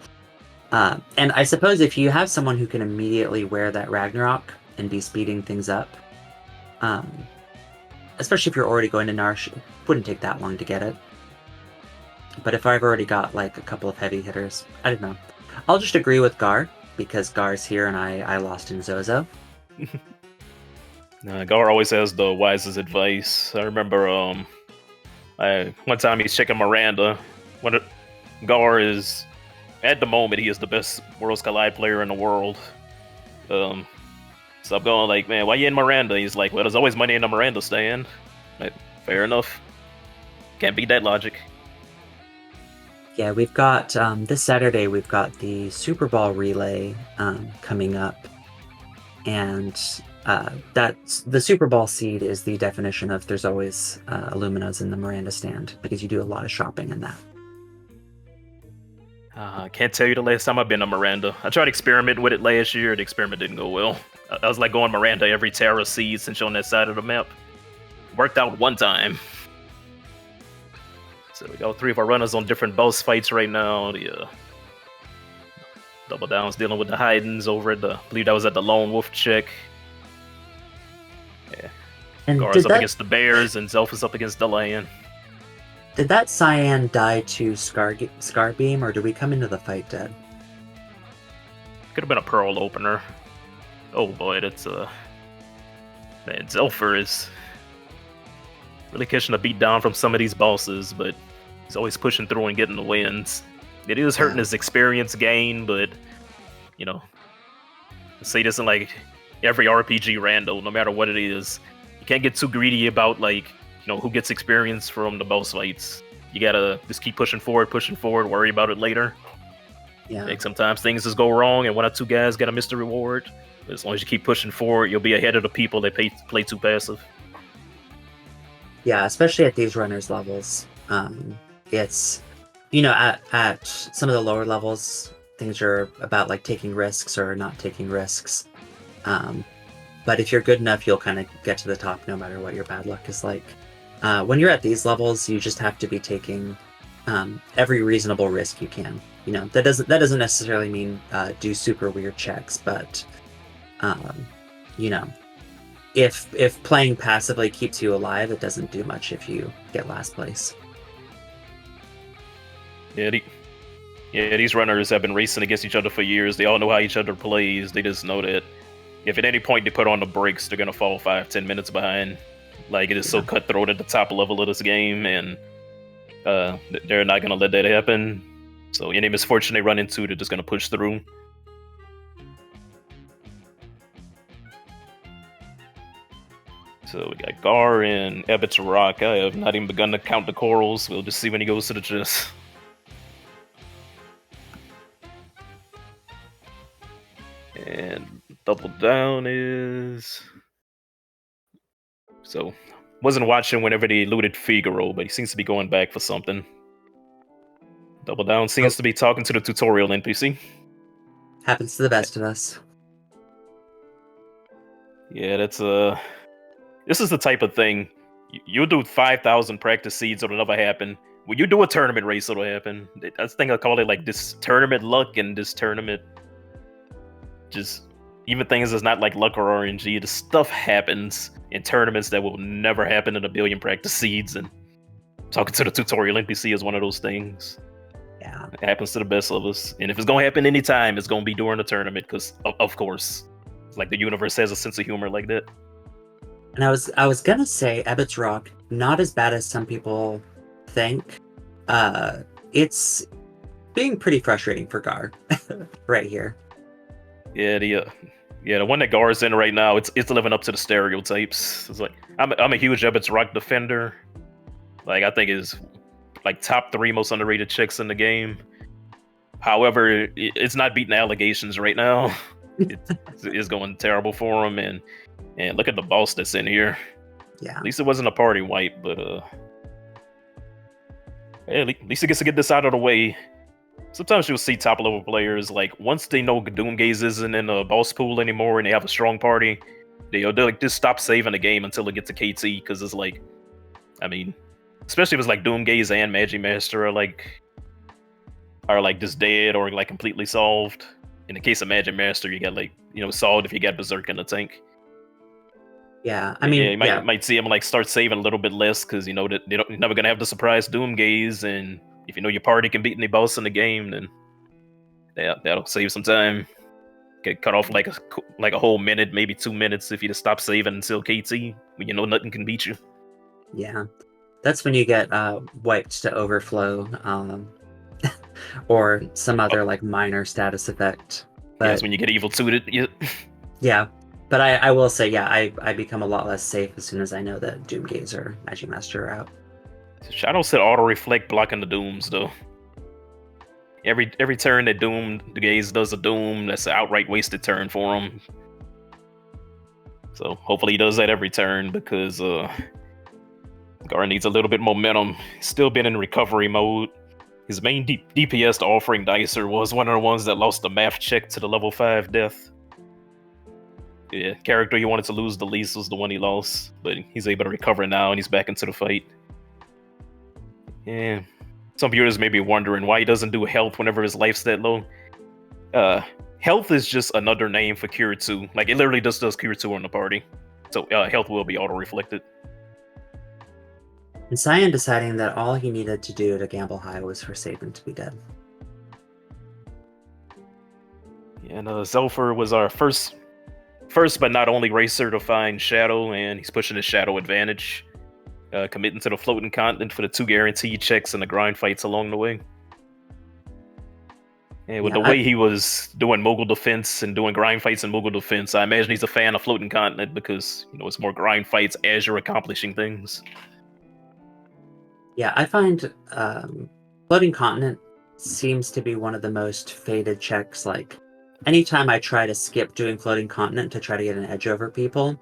And I suppose if you have someone who can immediately wear that Ragnarok and be speeding things up, especially if you're already going to Narsh, it wouldn't take that long to get it. But if I've already got like a couple of heavy hitters, I don't know. I'll just agree with Gar, because Gar's here and I lost in Zozo. Gar always has the wisest advice. I remember one time he's checking Miranda. Gar is, at the moment, he is the best Worlds Collide player in the world. So I'm going like, man, why you in Miranda? He's like, well, there's always money in the Miranda stand. Fair enough. Can't beat that logic. Yeah, we've got, this Saturday, we've got the Super Ball relay coming up. And that's the Super Ball seed is the definition of there's always Illuminas in the Miranda stand, because you do a lot of shopping in that. I can't tell you the last time I've been to Miranda. I tried experimenting with it last year. The experiment didn't go well. I was like going Miranda every Terra seed since you're on that side of the map. Worked out one time. So we got 3 of our runners on different boss fights right now. The Double Down's dealing with the Hidens over at I believe that was at the Lone Wolf check. Yeah. And Gar's up against the Bears, and Zelf is up against Delan. Did that Cyan die to Scar Beam, or did we come into the fight dead? Could have been a Pearl opener. Oh boy, that's man, Zelfer is really catching a beat down from some of these bosses, but he's always pushing through and getting the wins. It is hurting his experience gain, but say this in like every RPG rando, no matter what it is, you can't get too greedy about who gets experience from the boss fights. You gotta just keep pushing forward, worry about it later. Yeah. Like sometimes things just go wrong and 1 or 2 guys gotta miss the reward. But as long as you keep pushing forward, you'll be ahead of the people that play too passive. Yeah, especially at these runners levels. It's, at some of the lower levels, things are about like taking risks or not taking risks. But if you're good enough, you'll kind of get to the top no matter what your bad luck is like. When you're at these levels, you just have to be taking every reasonable risk you can. That doesn't necessarily mean do super weird checks, but if playing passively keeps you alive, it doesn't do much if you get last place. Yeah, these runners have been racing against each other for years. They all know how each other plays. They just know that if at any point they put on the brakes, they're gonna fall 5-10 minutes behind. Like, it is so cutthroat at the top level of this game, and they're not gonna let that happen. So any misfortune they run into, they're just gonna push through. So we got Gar and Abbott's Rock. I have not even begun to count the corals. We'll just see when he goes to the chest. And Double Down is... So, wasn't watching whenever they looted Figaro, but he seems to be going back for something. Double Down seems to be talking to the tutorial NPC. Happens to the best of us. Yeah, that's this is the type of thing. You'll do 5,000 practice seeds, it'll never happen. When you do a tournament race, it'll happen. That's the thing I call it, like, this tournament luck and this tournament... Just, even things that's not like luck or RNG, the stuff happens in tournaments that will never happen in a billion practice seeds, and talking to the tutorial NPC is one of those things. Yeah. It happens to the best of us. And if it's going to happen anytime, it's going to be during a tournament, because, of course, it's like the universe has a sense of humor like that. And I was gonna say, Abbott's Rock, not as bad as some people think. It's being pretty frustrating for Gar right here. Yeah, the one that Gar's in right now, it's living up to the stereotypes. It's like, I'm a huge Abbott's Rock defender. Like, I think is like top 3 most underrated chicks in the game. However, it's not beating allegations right now. It's going terrible for him, and look at the boss that's in here. Yeah. At least it wasn't a party wipe, but yeah, at least it gets to get this out of the way. Sometimes you'll see top level players, like, once they know Doomgaze isn't in a boss pool anymore and they have a strong party, they'll like just stop saving the game until it gets to KT, because it's like, I mean, especially if it's like Doomgaze and Magic Master are like just dead or like completely solved. In the case of Magic Master, you got like, solved if you got Berserk in the tank. Yeah, I mean, yeah, you might see them like start saving a little bit less, because you know that you're never gonna have the surprise Doomgaze, and if you know your party can beat any boss in the game, then that'll save some time. Get cut off like a whole minute, maybe 2 minutes, if you just stop saving until KT, when you know nothing can beat you. Yeah, that's when you get wiped to overflow, or some other like minor status effect. But that's when you get evil suited. yeah, but I will say, yeah, I become a lot less safe as soon as I know that Doomgaze or Magic Master are out. Shadow said auto reflect blocking the dooms though. Every turn that Doomgaze does a doom, that's an outright wasted turn for him. So hopefully he does that every turn, because Gar needs a little bit momentum. He's still been in recovery mode. His main DPS, the Offering Dicer, was one of the ones that lost the math check to the level 5 death. Yeah, character he wanted to lose the least was the one he lost, but he's able to recover now and he's back into the fight. Yeah, some viewers may be wondering why he doesn't do health whenever his life's that low. Health is just another name for Cure 2. Like, it literally just does Cure 2 on the party. So health will be auto-reflected. And Cyan deciding that all he needed to do to gamble high was for Sabin to be dead. Yeah, and Zelfer was our first but not only racer to find Shadow, and he's pushing his Shadow advantage. Committing to the floating continent for the 2 guaranteed checks and the grind fights along the way. And with the way he was doing Mogul defense and doing grind fights and Mogul defense, I imagine he's a fan of floating continent, because it's more grind fights as you're accomplishing things. Yeah, I find floating continent seems to be one of the most faded checks. Like, anytime I try to skip doing floating continent to try to get an edge over people,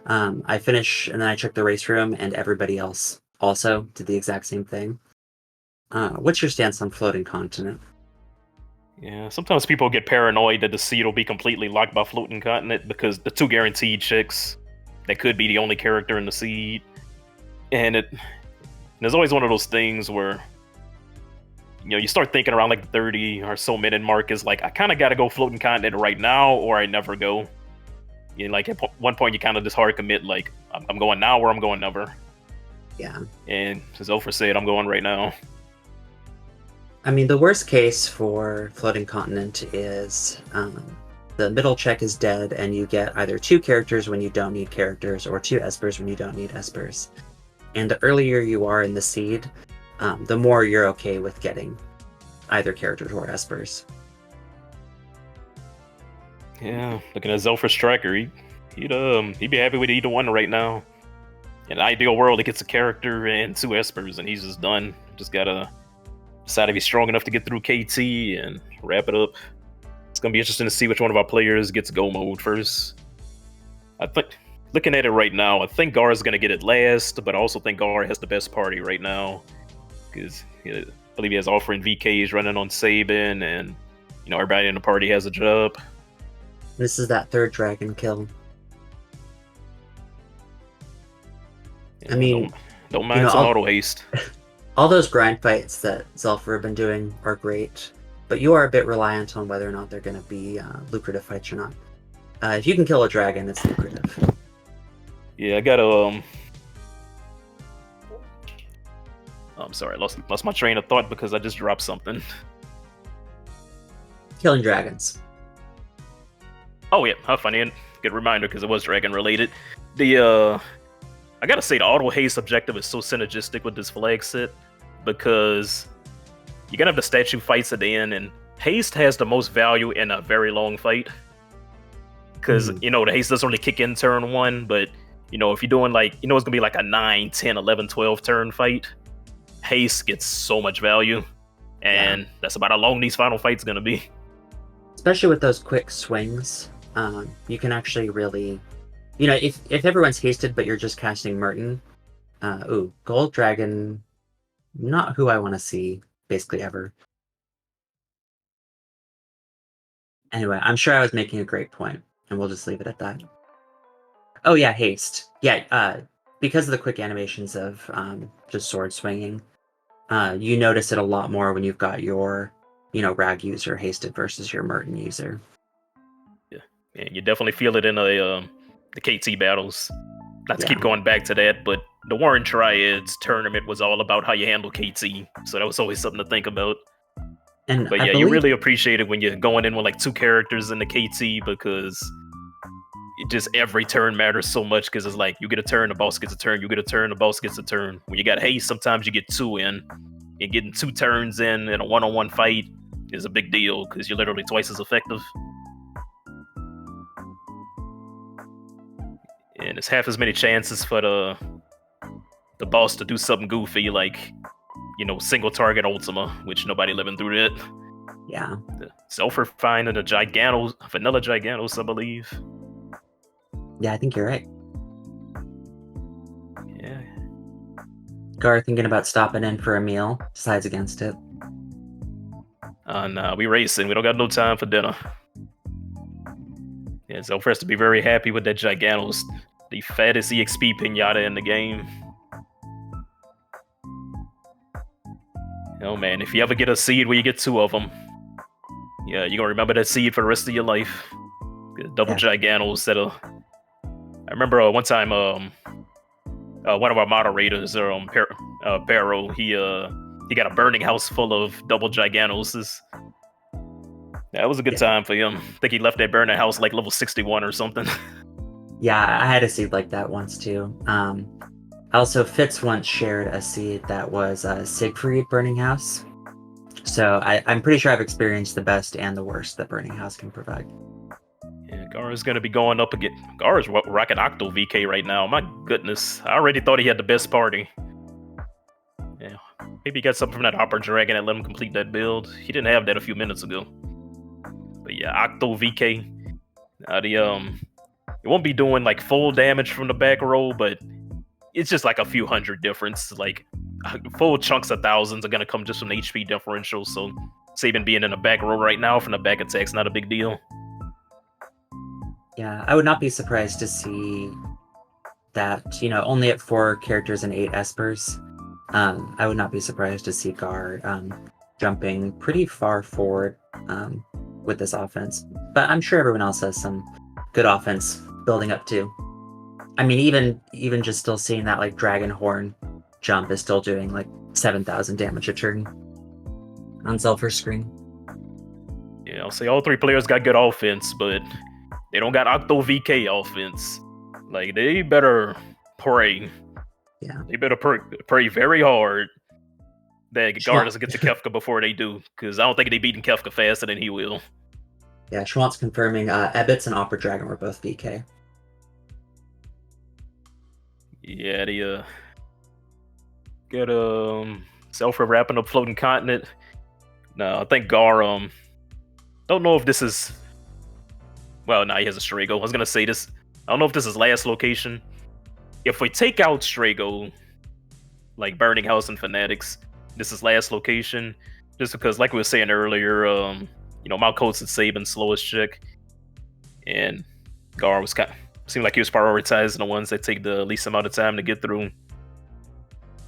I finish and then I check the race room, and everybody else also did the exact same thing. What's your stance on floating continent? Yeah, sometimes people get paranoid that the seed will be completely locked by floating continent, because the 2 guaranteed checks, that could be the only character in the seed. And there's always one of those things where, you start thinking around like the 30 or so minute mark is like, I kind of got to go floating continent right now, or I never go. Like at one point you kind of just hard commit, like, I'm going now or I'm going never. Yeah. And as Ofer said, I'm going right now. I mean, the worst case for floating continent is the middle check is dead, and you get either 2 characters when you don't need characters, or 2 espers when you don't need espers. And the earlier you are in the seed, the more you're okay with getting either characters or espers. Yeah, looking at Zelford's tracker, he'd be happy with either one right now. In an ideal world, he gets a character and 2 espers, and he's just done. Just gotta decide if he's strong enough to get through KT and wrap it up. It's gonna be interesting to see which one of our players gets go mode first. I think, looking at it right now, I think Gar is gonna get it last, but I also think Gar has the best party right now, because I believe he has offering VKs running on Sabin, and everybody in the party has a job. This is that 3rd dragon kill. Yeah, I mean, don't mind some auto haste. All those grind fights that Zelfer have been doing are great, but you are a bit reliant on whether or not they're going to be lucrative fights or not. If you can kill a dragon, it's lucrative. Yeah, I got I'm sorry, lost my train of thought because I just dropped something. Killing dragons. Oh yeah, how funny, and good reminder because it was dragon related. I gotta say the auto haste objective is so synergistic with this flag set, because you're gonna have the statue fights at the end, and haste has the most value in a very long fight. Because the haste doesn't really kick in turn 1, but if you're doing it's gonna be like a 9, 10, 11, 12 turn fight, haste gets so much value, and that's about how long these final fights gonna be. Especially with those quick swings, you can actually really, if everyone's hasted but you're just casting Merton, Gold Dragon, not who I want to see basically ever. Anyway, I'm sure I was making a great point, and we'll just leave it at that. Oh yeah, haste. Yeah, because of the quick animations of just sword swinging, you notice it a lot more when you've got your Rag user hasted versus your Merton user. Yeah, you definitely feel it in the KT battles. Not to keep going back to that, but the Warren Triads tournament was all about how you handle KT, so that was always something to think about. But yeah, you really appreciate it when you're going in with like 2 characters in the KT, because just every turn matters so much, because it's like you get a turn, the boss gets a turn, you get a turn, the boss gets a turn. When you got haste, sometimes you get 2 in, and getting 2 turns in a one-on-one fight is a big deal, because you're literally twice as effective. And it's half as many chances for the boss to do something goofy, like single target Ultima, which nobody living through that. Yeah. The Zelfer finding a vanilla Gigantos, I believe. Yeah, I think you're right. Yeah. Gar thinking about stopping in for a meal, decides against it. Nah, we racing. We don't got no time for dinner. Yeah, Zelfer has to be very happy with that Gigantos, the fattest EXP pinata in the game. Oh man, if you ever get a seed where you get 2 of them, yeah, you're gonna remember that seed for the rest of your life. Double Gigantos that'll... I remember one time, one of our moderators, Barrow, he got a burning house full of double Gigantos. That was a good time for him. I think he left that burning house like level 61 or something. Yeah, I had a seed like that once too. Also, Fitz once shared a seed that was Siegfried Burning House. So I'm pretty sure I've experienced the best and the worst that Burning House can provide. Yeah, Gara's going to be going up again. Gara's rocking Octo VK right now. My goodness. I already thought he had the best party. Yeah, maybe he got something from that Hopper Dragon that let him complete that build. He didn't have that a few minutes ago. But yeah, Octo VK. It won't be doing like full damage from the back row, but it's just like a few hundred difference. Like full chunks of thousands are gonna come just from the HP differential. So Sabin being in the back row right now from the back attack's not a big deal. Yeah, I would not be surprised to see that, only at 4 characters and 8 espers. I would not be surprised to see Gar jumping pretty far forward with this offense. But I'm sure everyone else has some good offense building up too. I mean, even just still seeing that like Dragon Horn jump is still doing like 7,000 damage a turn on Zelfer's screen. Yeah, I'll say all three players got good offense, but they don't got Octo VK offense. Like, they better pray. Yeah. They better pray very hard that Gar Schwa- doesn't get to Kefka before they do, because I don't think they beating Kefka faster than he will. Yeah, Schwant's confirming Ebbets and Opera Dragon were both VK. Yeah, the good Selfra wrapping up Floating Continent. No, I think Gar don't know if this is, well, no, he has a Strago. I was gonna say this. I don't know if this is last location. If we take out Strago, like Burning House and Fanatics, this is last location. Just because, like we were saying earlier, Mount Coates and Saban's slowest check, and Gar was seemed like he was prioritizing the ones that take the least amount of time to get through.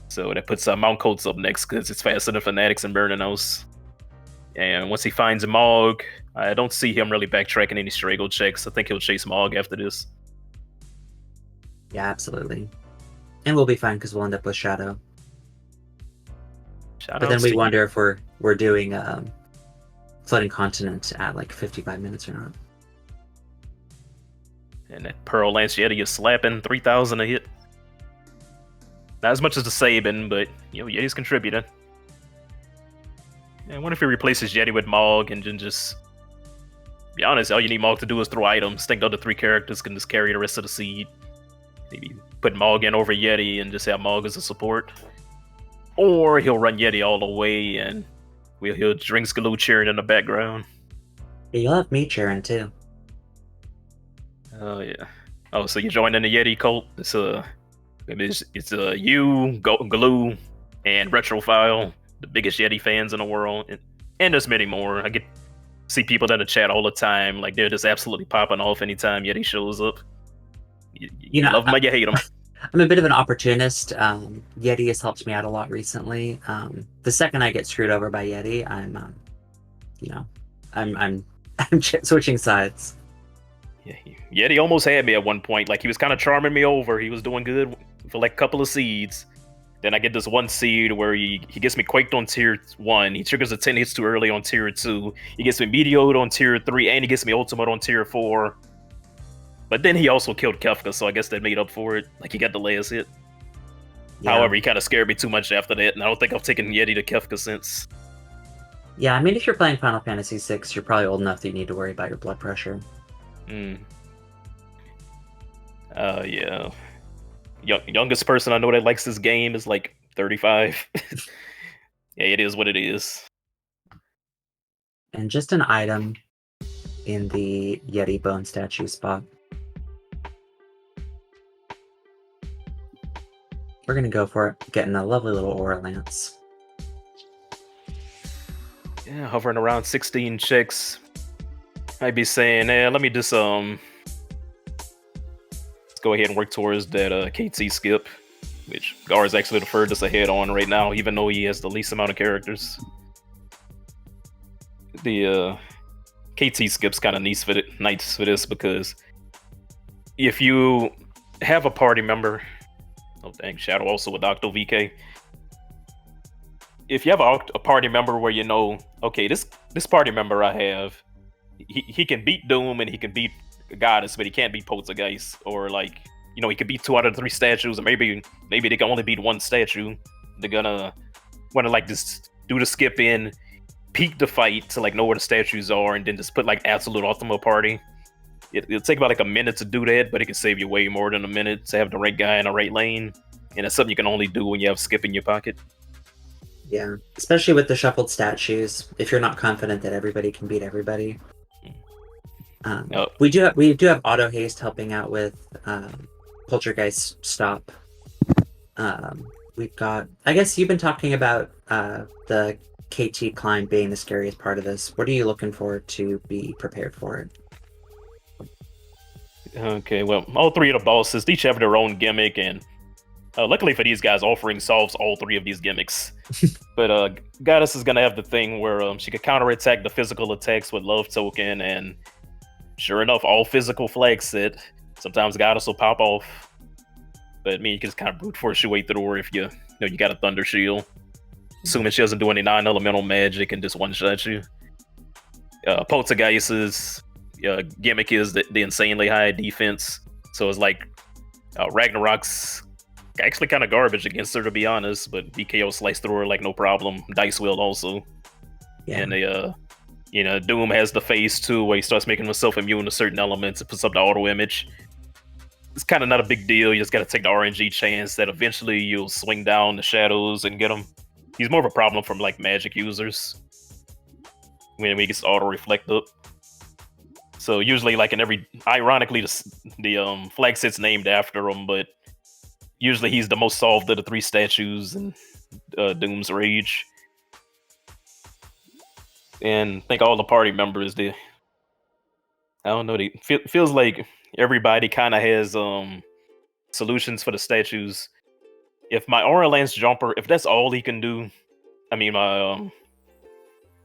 So that puts Mount Coates up next because it's faster than Fanatics and Burning House. And once he finds Mog, I don't see him really backtracking any Strago checks. I think he'll chase Mog after this. Yeah, absolutely. And we'll be fine because we'll end up with Shadow. But then we wonder if we're doing Floating Continent at like 55 minutes or not. And that Pearl Lance Yeti is slapping 3,000 a hit. Not as much as the Saban, but Yeti's contributing. And what if he replaces Yeti with Mog and then just be honest, all you need Mog to do is throw items. Think the other three characters can just carry the rest of the seed. Maybe put Mog in over Yeti and just have Mog as a support. Or he'll run Yeti all the way and he'll Drinks Galoo cheering in the background. Yeah, you'll have me cheering too. Oh yeah. Oh, so you're joining the Yeti cult? It's you, Galoo, and Retrofile, the biggest Yeti fans in the world, and there's many more. I see people in the chat all the time, like they're just absolutely popping off anytime Yeti shows up. You love him or you hate him. I'm a bit of an opportunist. Yeti has helped me out a lot recently. The second I get screwed over by Yeti, I'm switching sides. Yeah, Yeti almost had me at one point. Like, he was kind of charming me over. He was doing good for like a couple of seeds. Then I get this one seed where he gets me quaked on tier 1. He triggers a 10 hits too early on tier 2. He gets me meteored on tier 3, and he gets me ultimate on tier 4. But then he also killed Kefka, so I guess that made up for it. Like, he got the last hit. Yeah. However, he kind of scared me too much after that, and I don't think I've taken Yeti to Kefka since. Yeah, I mean, if you're playing Final Fantasy VI, you're probably old enough that you need to worry about your blood pressure. Yeah. Youngest person I know that likes this game is like 35. Yeah, it is what it is. And just an item in the Yeti bone statue spot. We're gonna go for it, getting a lovely little aura lance. Yeah, hovering around 16 checks. I'd be saying, let me just let's go ahead and work towards that KT skip, which Gar is actually the furthest ahead on right now, even though he has the least amount of characters. The KT skip's kind of nice for this because if you have a party member, oh dang, Shadow also with Octo VK. If you have a party member where okay, this party member I have, he can beat Doom and he can beat Goddess, but he can't beat Poltergeist, or like, he can beat 2 out of the 3 statues, or maybe they can only beat 1 statue. They're gonna want to like just do the skip in, peek the fight to like know where the statues are, and then just put like absolute ultimate party. It'll take about like a minute to do that, but it can save you way more than a minute to have the right guy in the right lane, and it's something you can only do when you have skip in your pocket. Yeah, especially with the shuffled statues. If you're not confident that everybody can beat everybody. We do have auto haste helping out with Poltergeist stop. We've got, I guess you've been talking about the KT climb being the scariest part of this. What are you looking for to be prepared for it? Okay, well, all 3 of the bosses, each have their own gimmick, and luckily for these guys, Offering solves all 3 of these gimmicks. But Goddess is gonna have the thing where she could counterattack the physical attacks with Love Token, and sure enough, all physical flagset. Sometimes Goddess will pop off, but you can just kind of brute force your way through her if you got a Thunder Shield. Assuming she doesn't do any non-elemental magic and just one-shot you. Poltergeist's gimmick is the insanely high defense. So it's like Ragnarok's actually kind of garbage against her, to be honest, but BKO slice through her like no problem. Dice Wield also. Yeah. And Doom has the phase 2 where he starts making himself immune to certain elements. It puts up the auto image. It's kind of not a big deal. You just got to take the RNG chance that eventually you'll swing down the shadows and get him. He's more of a problem from like magic users when he gets auto reflect up. So usually, like ironically, the flag set's named after him, but usually he's the most solved of the 3 statues in Doom's Rage. And I think all the party members, feels like everybody kind of has solutions for the statues. If my Aura Lance Jumper, if that's all he can do, my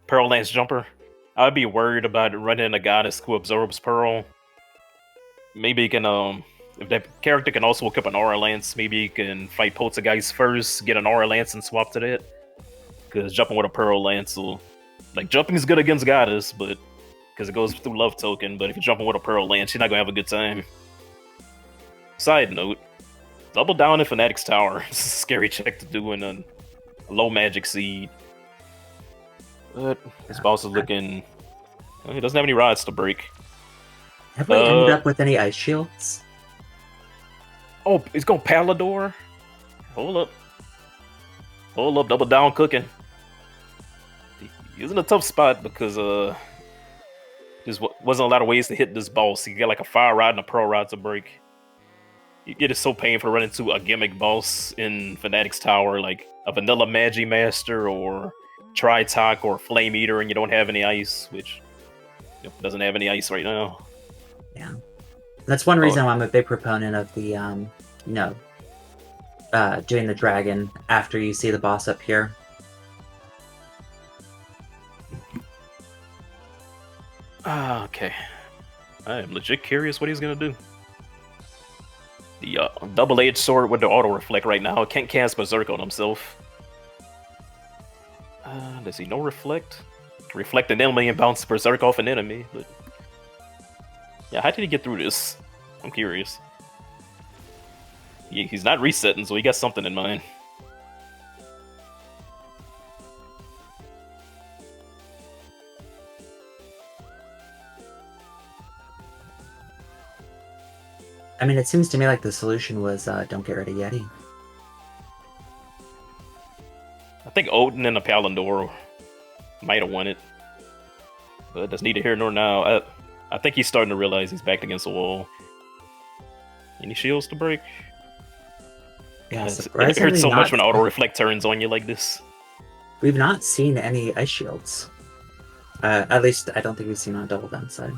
Pearl Lance Jumper, I'd be worried about running a goddess who absorbs Pearl. Maybe he can, if that character can also equip an Aura Lance, maybe he can fight Poltergeist first, get an Aura Lance and swap to that. Because jumping with a Pearl Lance will... Like, jumping is good against goddess, but... Because it goes through Love Token, but if you're jumping with a Pearl Lance, you're not going to have a good time. Side note, double down in Fanatic's Tower. It's a scary check to do in a low magic seed. But his boss is looking... He doesn't have any rods to break. Have we ended up with any ice shields? Oh, he's going Palador? Hold up. Double down cooking. He's in a tough spot because there wasn't a lot of ways to hit this boss. You got like a Fire Rod and a Pearl Rod to break. It is so painful to run into a gimmick boss in Fanatic's Tower, like a vanilla Magi Master or Tritalk or Flame Eater, and you don't have any ice, which doesn't have any ice right now. Yeah. That's one reason why I'm a big proponent of the, doing the dragon after you see the boss up here. Okay. I am legit curious what he's gonna do. The double-edged sword with the auto-reflect right now. Can't cast Berserk on himself. Does he no reflect? Reflect an enemy and bounce Berserk off an enemy, but... Yeah, how did he get through this? I'm curious. He's not resetting, so he got something in mind. I mean, it seems to me like the solution was don't get rid of Yeti. I think Odin and a Palandor might have won it. But that's neither here nor now. I think he's starting to realize he's backed against the wall. Any shields to break? Yeah, it hurts so much when auto-reflect turns on you like this. We've not seen any ice shields. At least, I don't think we've seen on double downside.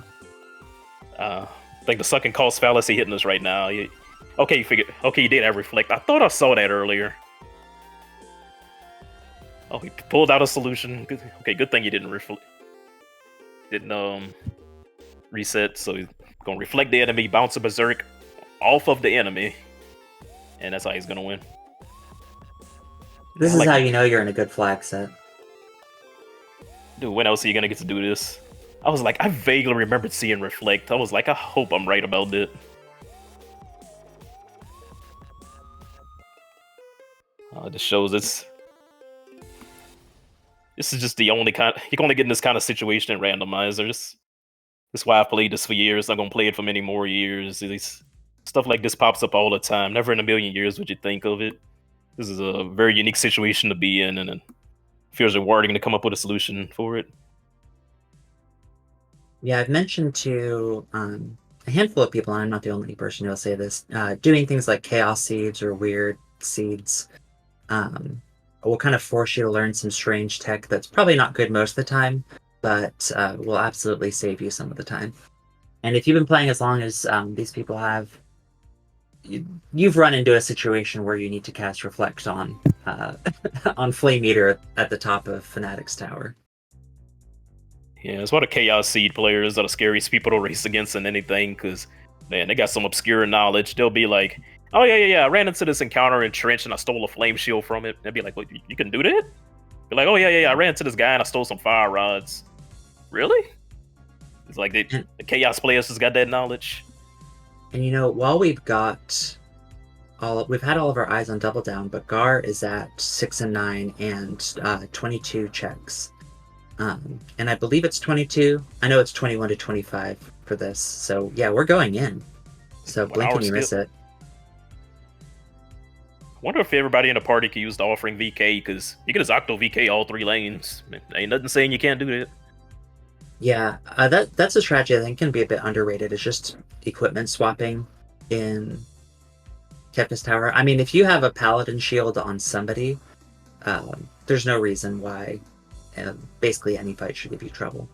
I think the sucking cost fallacy hitting us right now. Okay, you did have reflect. I thought I saw that earlier. Oh, he pulled out a solution. Good thing you didn't reset. So he's gonna reflect the enemy, bounce a berserk off of the enemy, and that's how he's gonna win. This is how you know you're in a good flag set. Dude, when else are you gonna get to do this? I was like, I vaguely remembered seeing reflect. I was like, I hope I'm right about it. This shows this. This is just the only kind. You can only get in this kind of situation in randomizers. That's why I've played this for years. I'm gonna play it for many more years. Stuff like this pops up all the time. Never in a million years would you think of it. This is a very unique situation to be in, and it feels rewarding to come up with a solution for it. Yeah, I've mentioned to a handful of people, and I'm not the only person who'll say this, doing things like chaos seeds or weird seeds will kind of force you to learn some strange tech that's probably not good most of the time, but will absolutely save you some of the time. And if you've been playing as long as these people have, you've run into a situation where you need to cast Reflect on on Flame Eater at the top of Fanatic's Tower. Yeah, it's one of Chaos Seed players are the scariest people to race against in anything, because, man, they got some obscure knowledge. They'll be like, oh, yeah, I ran into this encounter in Trench and I stole a flame shield from it. They'll be like, what, you can do that? Be like, oh, yeah, I ran into this guy and I stole some fire rods. Really? It's like the Chaos players just got that knowledge. And while we've had all of our eyes on Double Down, but Gar is at 6 and 9 and 22 checks. And I believe it's 22. I know it's 21 to 25 for this. So yeah, we're going in. So blink and you miss it. I wonder if everybody in the party can use the offering VK, because you can just Octo VK all 3 lanes. Ain't nothing saying you can't do that. Yeah, that's a strategy I think can be a bit underrated. It's just equipment swapping in Kefka's Tower. I mean, if you have a Paladin shield on somebody, there's no reason why basically any fight should give you trouble.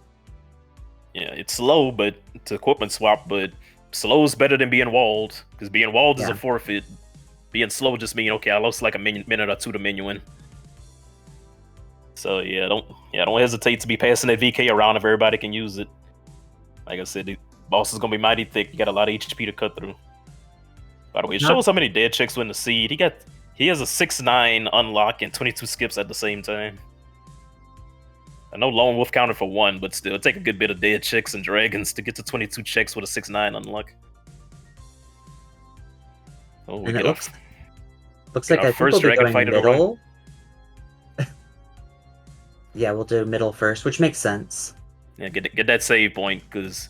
Yeah, it's slow, but it's equipment swap, but slow is better than being walled, because being walled is a forfeit. Being slow just means, okay, I lost like a minute or two to minuing. So yeah, don't hesitate to be passing that VK around if everybody can use it. Like I said, the boss is gonna be mighty thick. You got a lot of HP to cut through. By the way, it shows how many dead chicks win the seed. He has a 6-9 unlock and 22 skips at the same time. I know Lone Wolf counted for 1, but still, it'd take a good bit of dead chicks and dragons to get to 22 checks with a 6-9 unlock. Oh, and it looks like I think first we'll be dragon going fight middle. Yeah, we'll do middle first, which makes sense. Yeah, get that save point, because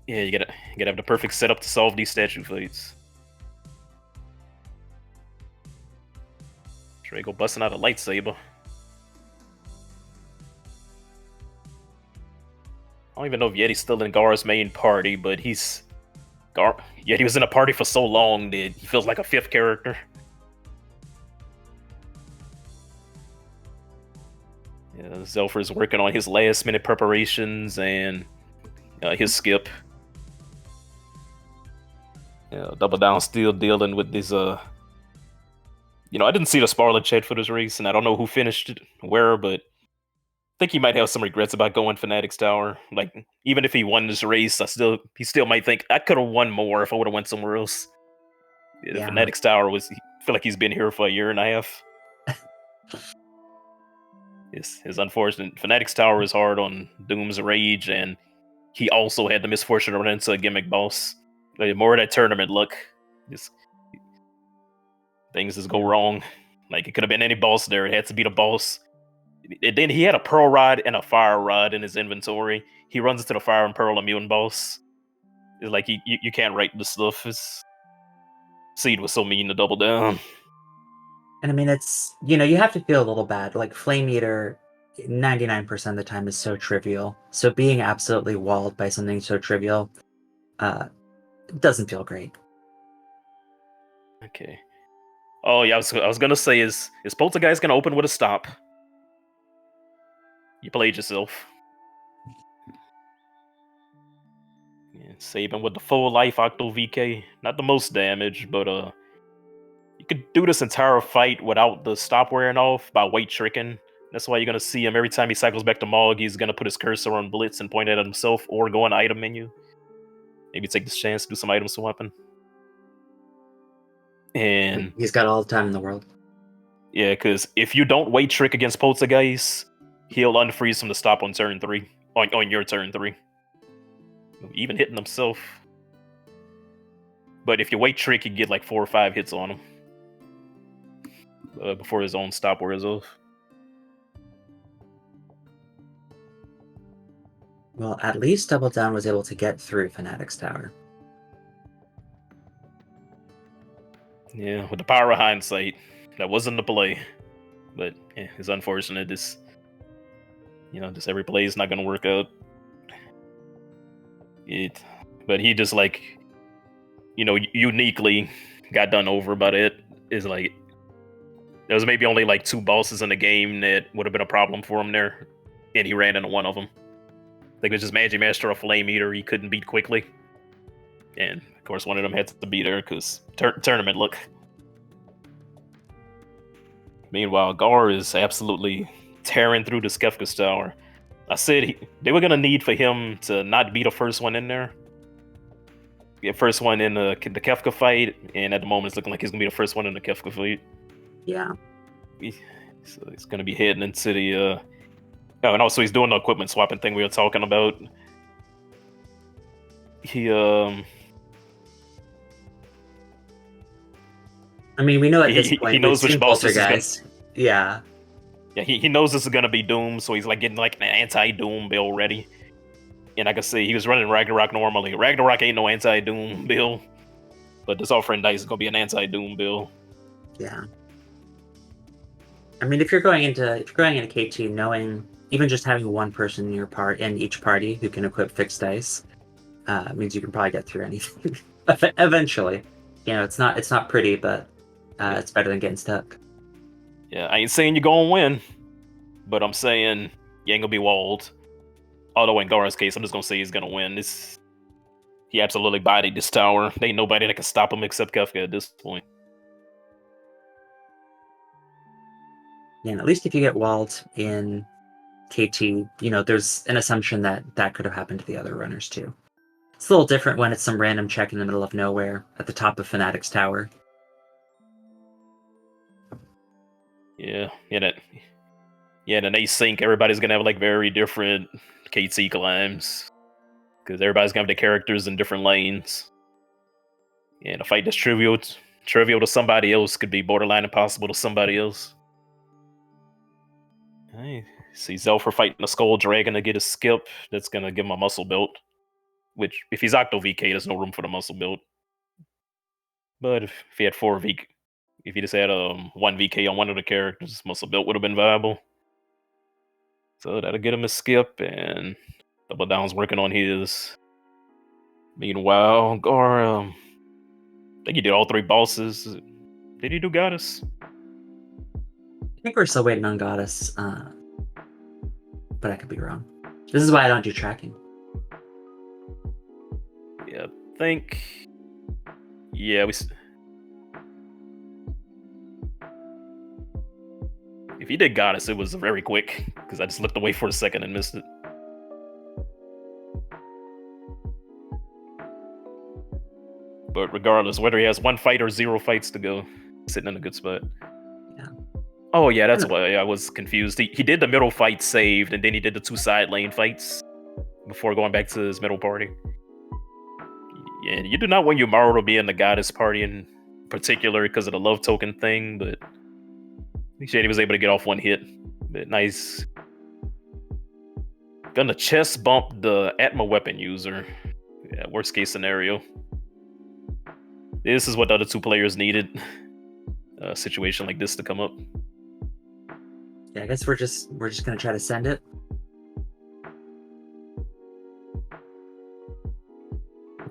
yeah, you gotta have the perfect setup to solve these statue fights. Drago busting out a lightsaber. I don't even know if Yeti's still in Gar's main party, but Yeti was in a party for so long that he feels like a 5th character. Yeah, Zelfer's working on his last-minute preparations and his skip. Yeah, Double Down still dealing with this. I didn't see the Sparlet chat for this race, and I don't know who finished it where, but I think he might have some regrets about going Fnatic's Tower. Like, even if he won this race, he still might think, I could have won more if I would have went somewhere else. Yeah. Fnatic's Tower I feel like he's been here for a year and a half. It's unfortunate. Fnatic's Tower is hard on Doom's Rage, and he also had the misfortune to run into a gimmick boss. More of that tournament luck. Things just go wrong. Like, it could have been any boss there. It had to be the boss. And then he had a Pearl Rod and a Fire Rod in his inventory. He runs into the Fire and Pearl immune boss. It's like, you can't write this stuff. Seed was so mean to Double Down. And I mean, it's, you have to feel a little bad. Like, Flame Eater, 99% of the time is so trivial. So being absolutely walled by something so trivial doesn't feel great. Okay. Oh, yeah, I was going to say, is Poltergeist going to open with a stop? You played yourself. Yeah, Saban with the full life Octo VK. Not the most damage, but you could do this entire fight without the stop wearing off by weight tricking. That's why you're going to see him every time he cycles back to Mog, he's going to put his cursor on Blitz and point it at himself, or go in the item menu. Maybe take this chance to do some item swapping. And he's got all the time in the world. Yeah, because if you don't weight trick against Poltergeist, he'll unfreeze from the stop on turn 3. On your turn 3. Even hitting himself. But if you weight trick, you get like 4 or 5 hits on him. Before his own stop wears off. Well, at least Double Down was able to get through Fnatic's Tower. Yeah, with the power of hindsight, that wasn't the play. But yeah, it's unfortunate. Just every play is not going to work out. But he just uniquely got done over by it. Is like, there was maybe only like 2 bosses in the game that would have been a problem for him there, and he ran into one of them. I think it was just Magic Master or Flame Eater he couldn't beat quickly. And, of course, one of them had to be there because tournament look. Meanwhile, Gar is absolutely tearing through the Kefka's Tower. I said they were going to need for him to not be the first one in there. The first one in the Kefka fight, and at the moment it's looking like he's going to be the first one in the Kefka fight. Yeah. So he's going to be heading into the... Oh, and also he's doing the equipment swapping thing we were talking about. he I mean, we know at this he point knows we've which seen boss this is gonna. Poltergeist. Yeah. Yeah, he knows this is gonna be Doom, so he's like getting like an anti-Doom build ready. And I can see he was running Ragnarok normally. Ragnarok ain't no anti-Doom build, but this Offering Dice is gonna be an anti-Doom build. Yeah. I mean, if you're going into KT, knowing even just having one person in each party who can equip fixed dice means you can probably get through anything eventually. You know, it's not pretty, but it's better than getting stuck. Yeah, I ain't saying you're gonna win, but I'm saying you ain't gonna be walled. Although in Gara's case, I'm just gonna say he's gonna win. He absolutely bodied this tower. There ain't nobody that can stop him except Kefka at this point. Yeah, and at least if you get walled in KT, you know, there's an assumption that could have happened to the other runners too. It's a little different when it's some random check in the middle of nowhere at the top of Fnatic's tower. Yeah, in an async, everybody's gonna have like very different KT climbs because everybody's gonna have their characters in different lanes. And a fight that's trivial to somebody else could be borderline impossible to somebody else. I see Zelfer fighting a Skull Dragon to get a skip. That's gonna give him a muscle belt. Which, if he's Octo VK, there's no room for the muscle belt. But if he had if he just had 1 VK on one of the characters, muscle belt would have been viable. So that'll get him a skip, and Double Down's working on his. Meanwhile, Gar, I think he did all 3 bosses. Did he do Goddess? I think we're still waiting on Goddess, but I could be wrong. This is why I don't do tracking. Yeah, I think. Yeah, if he did Goddess, it was very quick, because I just looked away for a second and missed it. But regardless, whether he has 1 fight or 0 fights to go, sitting in a good spot. Yeah. Oh yeah, that's why I was confused. He did the middle fight saved, and then he did the 2 side lane fights before going back to his middle party. Yeah, you do not want Yumaro to be in the Goddess party in particular because of the love token thing, but Shady was able to get off 1 hit. But nice. Gonna chest bump the Atma weapon user. Yeah, worst case scenario. This is what the other 2 players needed. A situation like this to come up. Yeah, I guess we're just gonna try to send it.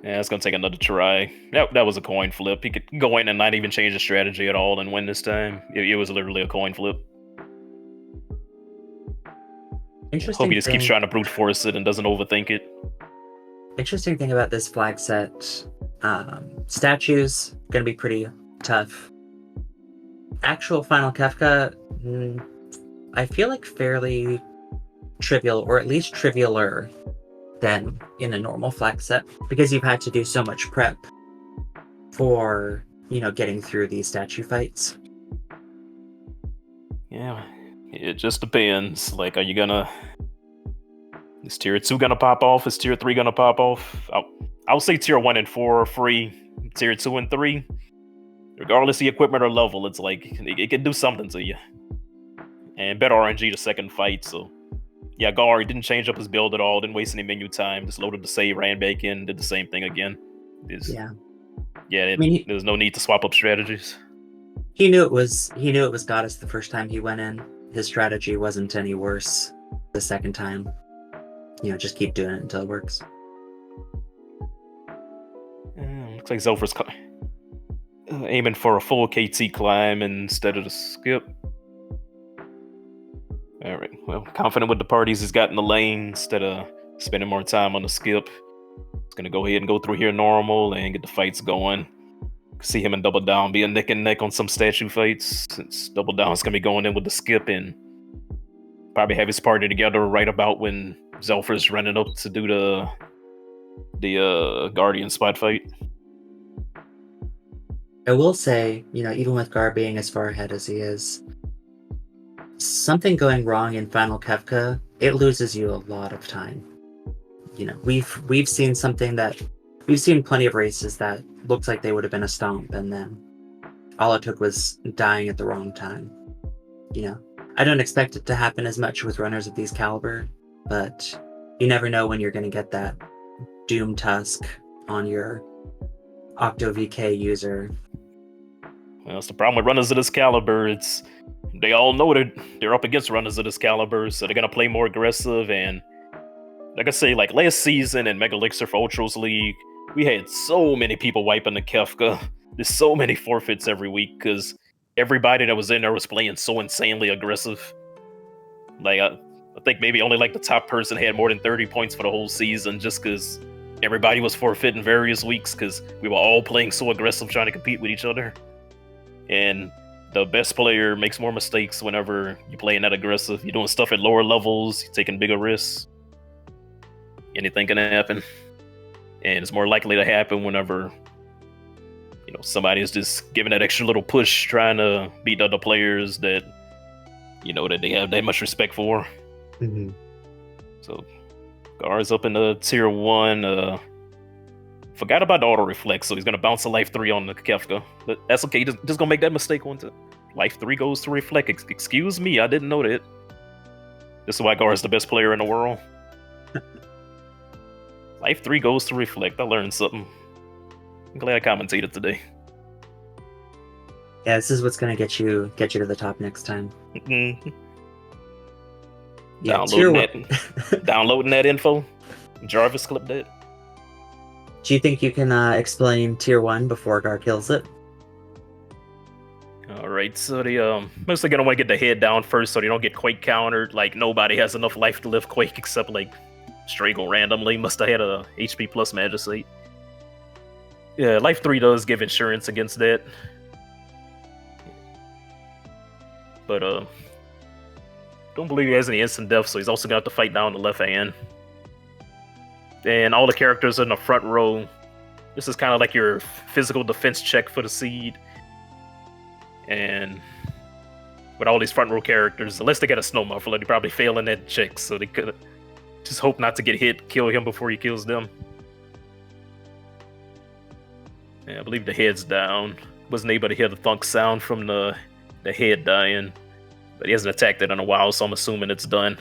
Yeah, it's gonna take another try. That was a coin flip. He could go in and not even change the strategy at all and win this time. It was literally a coin flip. Interesting. Hope he just keeps trying to brute force it and doesn't overthink it. Interesting thing about this flag set, statues gonna be pretty tough. Actual Final Kefka, I feel like fairly trivial, or at least trivialer than in a normal flag set, because you've had to do so much prep for, you know, getting through these statue fights. Yeah, it just depends. Like, are you gonna... Is tier 2 gonna pop off? Is tier 3 gonna pop off? I'll say tier 1 and 4 are free. Tier 2 and 3, regardless of the equipment or level, it's like, it can do something to you. And better RNG the second fight, so... Yeah, Gar didn't change up his build at all, didn't waste any menu time, just loaded the save, ran back in, did the same thing again. Yeah. Yeah, there's no need to swap up strategies. He knew it was Goddess the first time he went in. His strategy wasn't any worse the second time. You know, just keep doing it until it works. Looks like Zelfer's aiming for a full KT climb instead of the skip. Alright, well, confident with the parties he's got in the lane instead of spending more time on the skip. He's gonna go ahead and go through here normal and get the fights going. See him and Double Down be a neck and neck on some statue fights, since Double Down's gonna be going in with the skip and probably have his party together right about when Zelfer's running up to do the Guardian spot fight. I will say, you know, even with Gar being as far ahead as he is, something going wrong in Final Kefka, it loses you a lot of time. You know, we've seen something that we've seen plenty of races that looked like they would have been a stomp, and then all it took was dying at the wrong time. You know, I don't expect it to happen as much with runners of these caliber, but you never know when you're going to get that Doom Tusk on your Octo VK user. Well, that's the problem with runners of this caliber. They all know that they're up against runners of this caliber, so they're gonna play more aggressive. And like I say, like last season in Mega Elixir for Ultros League, we had so many people wiping the Kefka. There's so many forfeits every week because everybody that was in there was playing so insanely aggressive. Like I think maybe only like the top person had more than 30 points for the whole season, just because everybody was forfeiting various weeks because we were all playing so aggressive trying to compete with each other. And the best player makes more mistakes whenever you're playing that aggressive. You're doing stuff at lower levels, you're taking bigger risks. Anything can happen. And it's more likely to happen whenever, you know, somebody is just giving that extra little push, trying to beat other players that, you know, that they have that much respect for. Mm-hmm. So, Gar's up in the tier 1. Forgot about the auto reflect, so he's gonna bounce a life 3 on the Kefka. But that's okay, just gonna make that mistake one time. Life 3 goes to reflect. Excuse me, I didn't know that. This is why Gar is the best player in the world. Life 3 goes to reflect. I learned something. I'm glad I commentated today. Yeah, this is what's gonna get you to the top next time. Yeah, downloading that info. Jarvis clipped that. Do you think you can explain tier 1 before Gar kills it? Alright, so they mostly gonna want to get the head down first so they don't get Quake countered. Like, nobody has enough life to lift Quake except, like, Strago randomly. Must have had a HP plus Magicite. Yeah, life 3 does give insurance against that. But, don't believe he has any instant death, so he's also gonna have to fight down the left hand. And all the characters in the front row, this is kind of like your physical defense check for the seed. And with all these front row characters, unless they get a snow muffler, they probably fail in that check, so they could just hope not to get hit, kill him before he kills them. Yeah, I believe the head's down. Wasn't able to hear the thunk sound from the head dying, but he hasn't attacked it in a while, so I'm assuming it's done.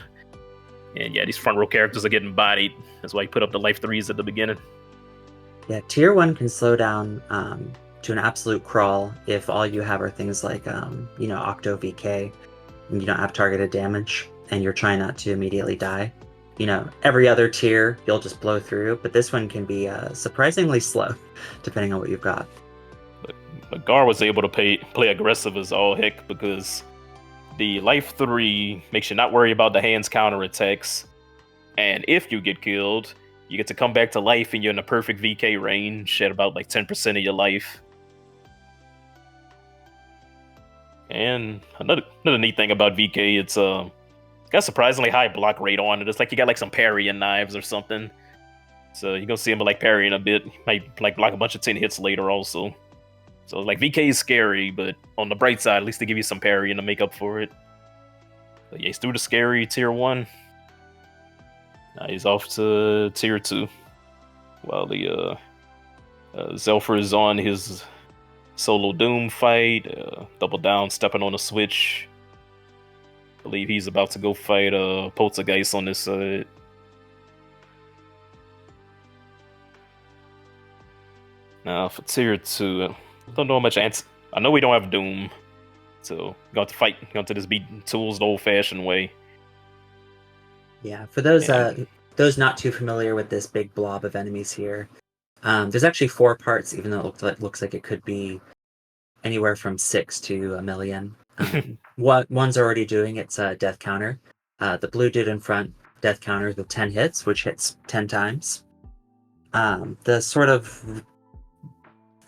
And yeah, these front row characters are getting bodied. That's why he put up the life 3s at the beginning. Yeah, tier 1 can slow down to an absolute crawl if all you have are things like, you know, Octo VK, and you don't have targeted damage, and you're trying not to immediately die. You know, every other tier, you'll just blow through, but this one can be surprisingly slow, depending on what you've got. But Gar was able to play aggressive as all heck, because the life 3 makes you not worry about the hand's counterattacks, and if you get killed, you get to come back to life and you're in a perfect VK range at about like 10% of your life. And another neat thing about VK, it's got surprisingly high block rate on it. It's like you got like some parrying knives or something. So you're gonna see him like parrying a bit. He might like block a bunch of 10 hits later also. So like VK is scary, but on the bright side, at least they give you some parrying to make up for it. But yeah, he's through the scary tier 1. Now he's off to tier 2. While the Zelfer is on his solo Doom fight. Double down, stepping on a switch. I believe he's about to go fight Poltergeist on this side. Now for tier 2, I don't know how much answer. I know we don't have Doom, so got to fight. Got to just beat tools the old-fashioned way. Yeah, for those not too familiar with this big blob of enemies here, there's actually 4 parts, even though it looks like it could be anywhere from 6 to a million. One's already doing its death counter. The blue dude in front, death counter with 10 hits, which hits 10 times. The sort of...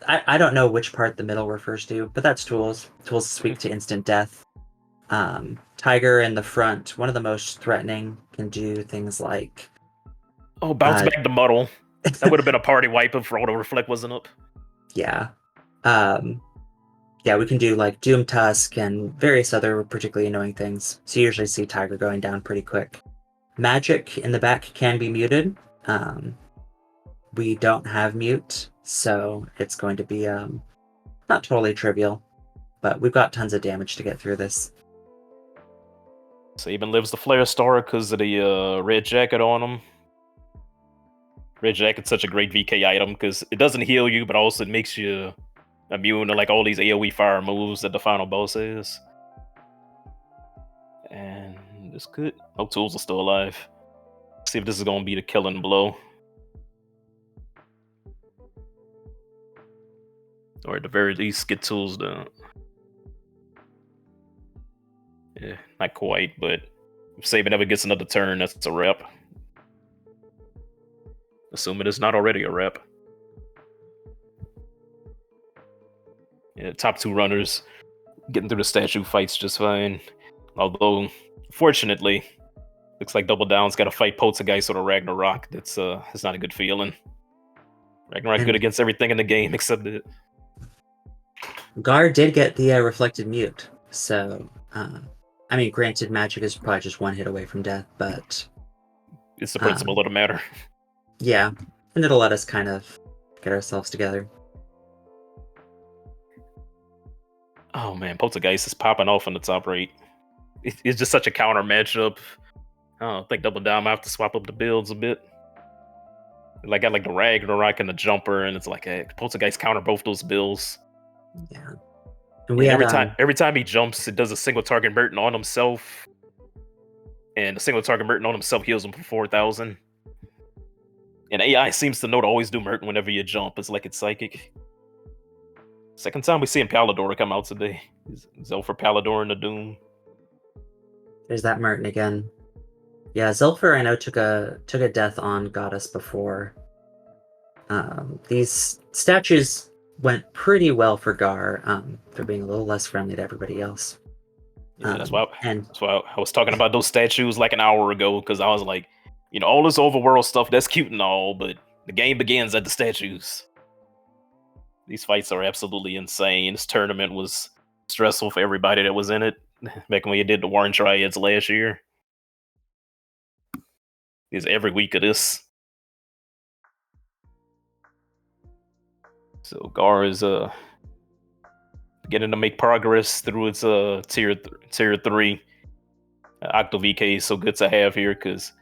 I don't know which part the middle refers to, but that's tools. Tools speak to instant death. Tiger in the front, one of the most threatening, can do things like... Oh, bounce back the muddle. That would have been a party wipe if Auto Reflect wasn't up. Yeah. Yeah, we can do like Doom Tusk and various other particularly annoying things. So you usually see Tiger going down pretty quick. Magic in the back can be muted. we don't have mute, so it's going to be not totally trivial, but we've got tons of damage to get through this. Saban lives the Flare Star because of the red jacket on him. Red jacket's such a great VK item because it doesn't heal you, but also it makes you immune to like all these AoE fire moves that the final boss is. And it's good. No tools are still alive. See if this is gonna be the killing blow. Or at the very least, get tools down. Yeah, not quite, but if Saban ever gets another turn, that's a wrap. Assuming it's not already a wrap. Yeah, top 2 runners getting through the statue fights just fine. Although, fortunately, looks like Double Down's got to fight Poltergeist or Ragnarok. That's not a good feeling. Ragnarok good against everything in the game except it. Gar did get the reflected mute, so I mean, granted, magic is probably just one hit away from death, but it's the principle of the matter. Yeah, and it'll let us kind of get ourselves together. Oh man, Poltergeist is popping off on the top right. It's just such a counter matchup. I think Double Down might have to swap up the builds a bit. Like got like the Ragnarok and the Jumper, and it's like a Poltergeist counter both those builds. Yeah. And we had, every time he jumps, it does a single target burden on himself. And a single target burden on himself heals him for 4,000. And AI seems to know to always do Merton whenever you jump. It's like it's psychic. Second time we see Palador come out today. Zelfer, Palador, and the Doom. There's that Merton again. Yeah, Zelfer I know took a death on Goddess before. These statues went pretty well for Gar. They're being a little less friendly to everybody else. Yeah, that's why I was talking about those statues like an hour ago, because I was like, all this overworld stuff, that's cute and all, but the game begins at the statues. These fights are absolutely insane. This tournament was stressful for everybody that was in it, back when you did the Warren Triads last year. It's every week of this. So Gar is beginning to make progress through its tier 3. Octo VK is so good to have here because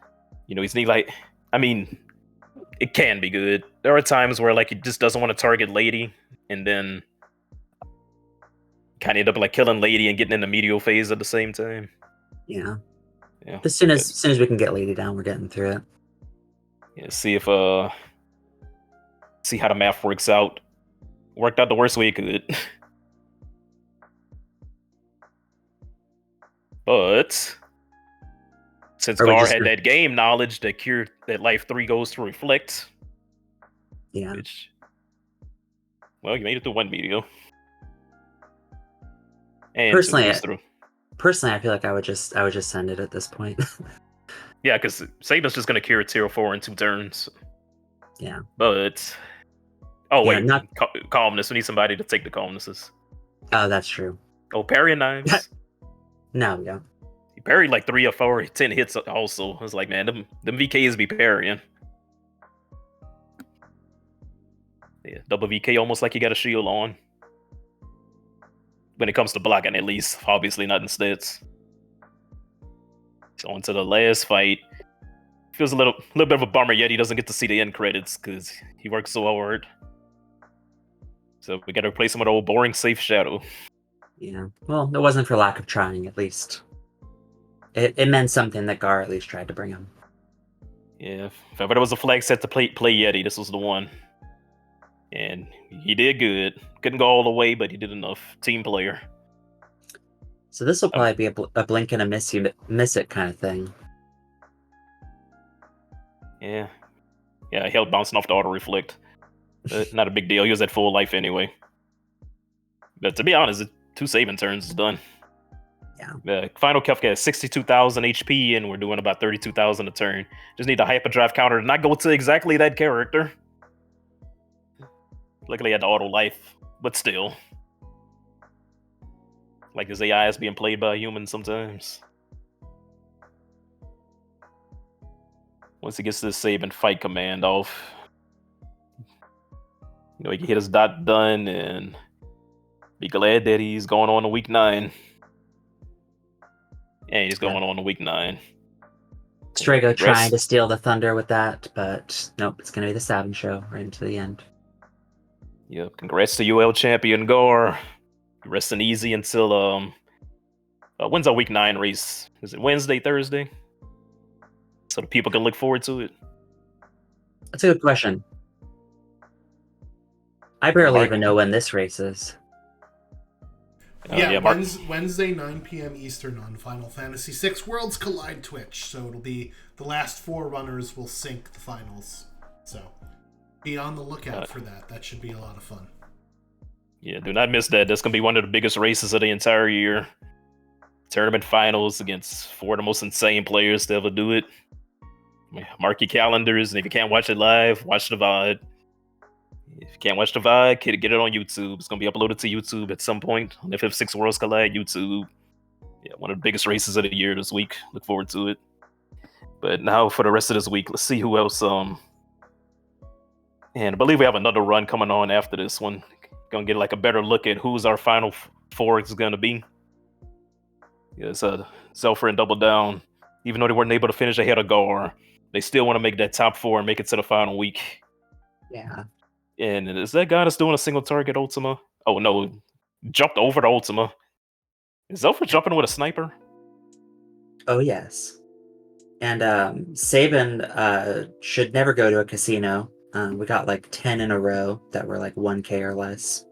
he's like, I mean, it can be good. There are times where like he just doesn't want to target Lady, and then kind of end up like killing Lady and getting in the medial phase at the same time. Yeah. As soon as we can get Lady down, we're getting through it. Yeah. See how the math works out. Worked out the worst way it could. But since Gar had that game knowledge that Life 3 goes to reflect. Yeah. Well, you made it through one video. And personally, I feel like I would just send it at this point. Yeah, because Saban's just gonna cure tier 4 in 2 turns. Yeah. But calmness. We need somebody to take the calmnesses. Oh, that's true. Oh, parry and knives. No, yeah. He parried like 3 or 4, 10 hits also. I was like, man, them VKs be parrying. Yeah, double VK almost like you got a shield on. When it comes to blocking, at least. Obviously not in stats. So on to the last fight. Feels a little bit of a bummer yet he doesn't get to see the end credits because he works so hard. So we gotta replace him with old boring safe Shadow. Yeah. Well, it wasn't for lack of trying, at least. It meant something that Gar at least tried to bring him. Yeah, if ever there was a flag set to play Yeti, this was the one. And he did good. Couldn't go all the way, but he did enough. Team player. So this will probably be a blink and a miss it kind of thing. Yeah, he held bouncing off the auto reflect. Not a big deal. He was at full life anyway. But to be honest, 2 saving turns is done. Yeah. Final Kefka has 62,000 HP, and we're doing about 32,000 a turn. Just need the hyperdrive counter to not go to exactly that character. Luckily, he had the auto life, but still. Like his AI is being played by a human sometimes. Once he gets this save and fight command off, he can get his dot done and be glad that he's going on to week 9. And he's going on to week 9. Strago trying to steal the thunder with that, but nope, it's going to be the Savin show right into the end. Yep, congrats to UL champion Gar. Resting easy until when's our week 9 race? Is it Wednesday, Thursday? So the people can look forward to it. That's a good question. I barely even know when this race is. Wednesday, 9 p.m. Eastern on Final Fantasy VI Worlds Collide Twitch. So it'll be the last 4 runners will sync the finals. So be on the lookout for that. That should be a lot of fun. Yeah, do not miss that. That's going to be one of the biggest races of the entire year. Tournament finals against 4 of the most insane players to ever do it. Mark your calendars, and if you can't watch it live, watch the VOD. If you can't watch the VOD, get it on YouTube. It's going to be uploaded to YouTube at some point on FF6 Worlds Collide YouTube. Yeah, one of the biggest races of the year this week. Look forward to it. But now for the rest of this week, let's see who else. And I believe we have another run coming on after this one. Gonna get like a better look at who's our final 4 is gonna be. Yeah, it's Zelfer and Double Down. Even though they weren't able to finish ahead of Gar, they still want to make that top 4 and make it to the final week. Yeah. And is that guy that's doing a single target Ultima? Oh no, jumped over the Ultima. Is Zelfer jumping with a sniper? Oh yes. And Sabin should never go to a casino. We got like 10 in a row that were like 1K or less.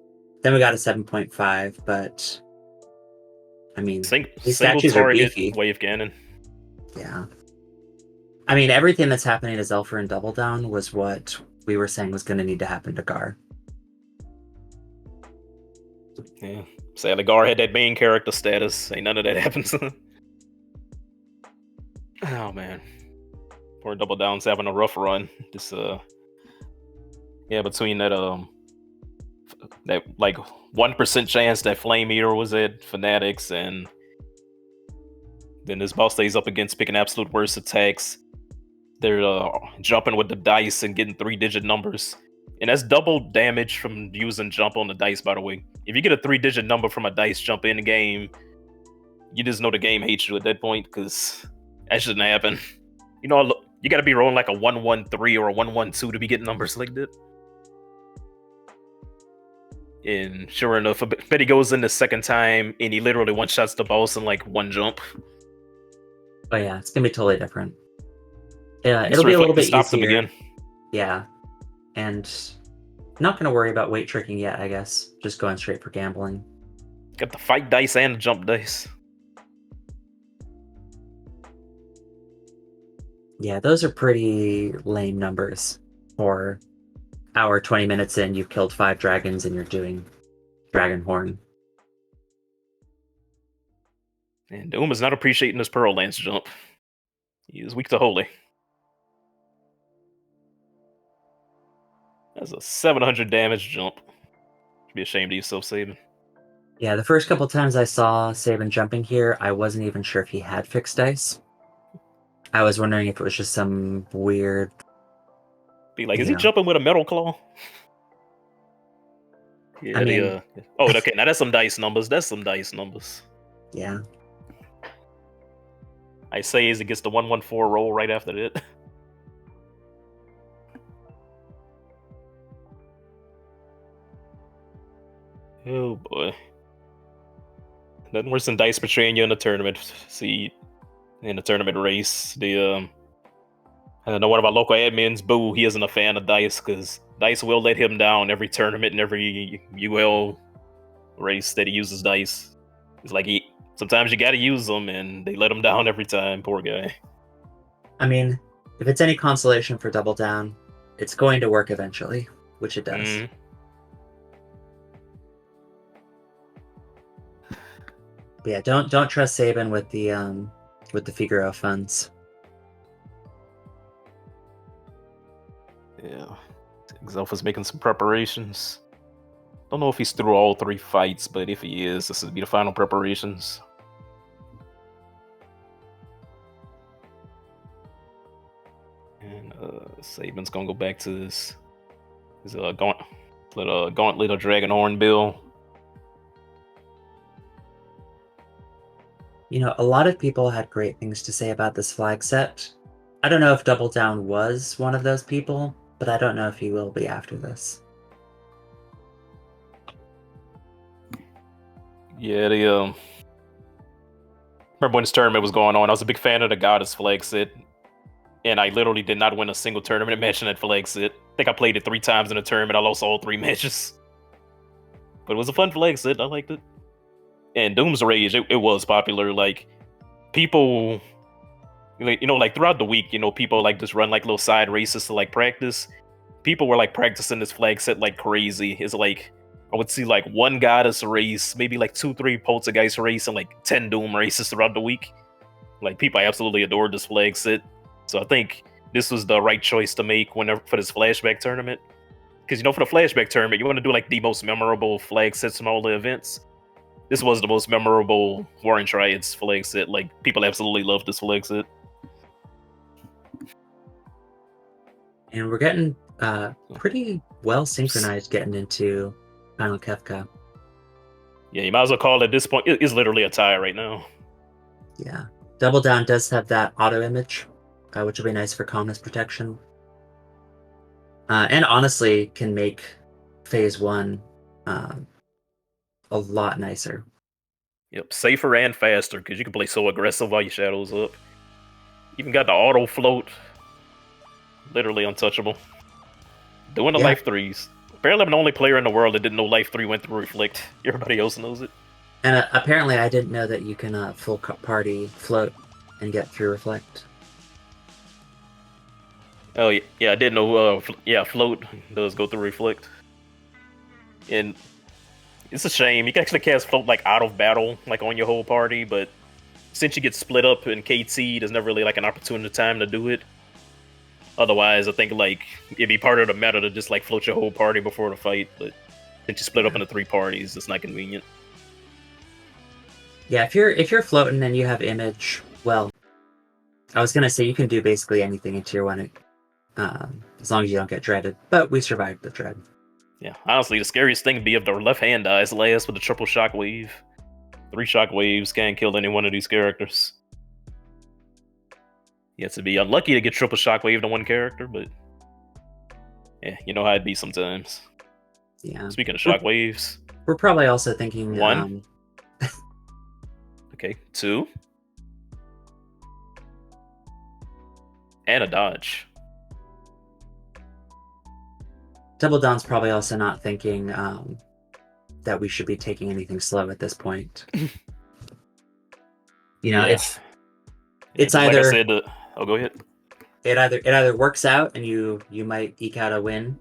Then we got a 7.5, but I mean, these statues are beefy. Wave cannon. Yeah. I mean, everything that's happening to Zelfer and Double Down was what we were saying was going to need to happen to Gar. Yeah. Sadly, Gar had that main character status. Ain't none of that happens. Oh man. Poor Double Down's having a rough run. This between that that like 1% chance that Flame Eater was at Fanatics, and then this boss stays up against picking absolute worst attacks. They're jumping with the dice and getting 3-digit numbers. And that's double damage from using jump on the dice, by the way. If you get a 3-digit number from a dice jump in the game, you just know the game hates you at that point, because that shouldn't happen. You know, you gotta be rolling like a 1-1-3 or a 1-1-2 to be getting numbers like that. And sure enough, but he goes in the second time and he literally one-shots the boss in like 1 jump. Oh yeah, it's gonna be totally different. Yeah, it'll be a little bit easier. Again. Yeah, and not gonna worry about weight tricking yet, I guess. Just going straight for gambling. Got the fight dice and the jump dice. Yeah, those are pretty lame numbers for hour 20 minutes in, you've killed 5 dragons and you're doing Dragon Horn. And Doom is not appreciating this Pearl Lance jump. He is weak to Holy. That's a 700 damage jump. Should be ashamed of yourself, Sabin. Yeah, the first couple times I saw Sabin jumping here, I wasn't even sure if he had fixed dice. I was wondering if it was just some weird... Be like, is he jumping with a metal claw? Yeah, oh, okay, now that's some dice numbers. That's some dice numbers. Yeah. I say as it gets the 1-1-4 roll right after that. Oh boy. Nothing worse than dice betraying you in the tournament. See, in the tournament race, I know one of our local admins, Boo, he isn't a fan of dice because dice will let him down every tournament and every UL race that he uses dice. It's like sometimes you gotta use them and they let him down every time. Poor guy. I mean, if it's any consolation for Double Down, it's going to work eventually, which it does. Mm. But yeah, don't trust Sabin with the Figaro funds. Yeah, Zelfa's making some preparations. Don't know if he's through all 3 fights, but if he is, this will be the final preparations. And Sabin's gonna go back to his Gauntlet or Dragon Hornbill. You know, a lot of people had great things to say about this flag set. I don't know if Double Down was one of those people, but I don't know if he will be after this. Yeah, remember when this tournament was going on, I was a big fan of the Goddess flag set, and I literally did not win a single tournament match in that flag set. I think I played it 3 times in a tournament. I lost all 3 matches. But it was a fun flag set. I liked it. And Doom's Rage, it was popular. Like, people, you know, like throughout the week, you know, people like just run like little side races to like practice. People were like practicing this flag set like crazy. It's like, I would see like 1 Goddess race, maybe like 2-3 Poltergeist race, and like 10 Doom races throughout the week. Like, people absolutely adored this flag set. So I think this was the right choice to make for this flashback tournament. Because, you know, for the flashback tournament, you want to do like the most memorable flag sets from all the events. This was the most memorable War and Triads flag set. Like, people absolutely loved this flag set. And we're getting pretty well synchronized getting into Final Kefka. Yeah, you might as well call it at this point. It's literally a tie right now. Yeah. Double Down does have that auto image, which will be nice for calmness protection. And honestly can make phase 1 a lot nicer. Yep, safer and faster, because you can play so aggressive while your shadow's up. Even got the auto float. Literally untouchable. Doing the life 3s. Apparently I'm the only player in the world that didn't know life 3 went through Reflect. Everybody else knows it. And apparently I didn't know that you can full party float and get through Reflect. Oh, yeah, I didn't know, float does go through Reflect. And it's a shame. You can actually cast float, like, out of battle, like, on your whole party, but since you get split up in KT, there's never really, like, an opportune time to do it. Otherwise, I think, like, it'd be part of the meta to just, like, float your whole party before the fight, but since you split up into 3 parties, it's not convenient. Yeah, if you're floating and you have image, well, I was gonna say you can do basically anything in tier 1, as long as you don't get dreaded, but we survived the dread. Yeah, honestly, the scariest thing would be if the left hand dies last with the triple shockwave. 3 shockwaves can't kill any one of these characters. You have to be unlucky to get triple shockwave to one character, but yeah, you know how it'd be sometimes. Yeah. Speaking of shockwaves, we're probably also thinking 1. Okay, 2. And a dodge. Double Down's probably also not thinking that we should be taking anything slow at this point. You know, it's either, like I said, go ahead. It either works out and you might eke out a win,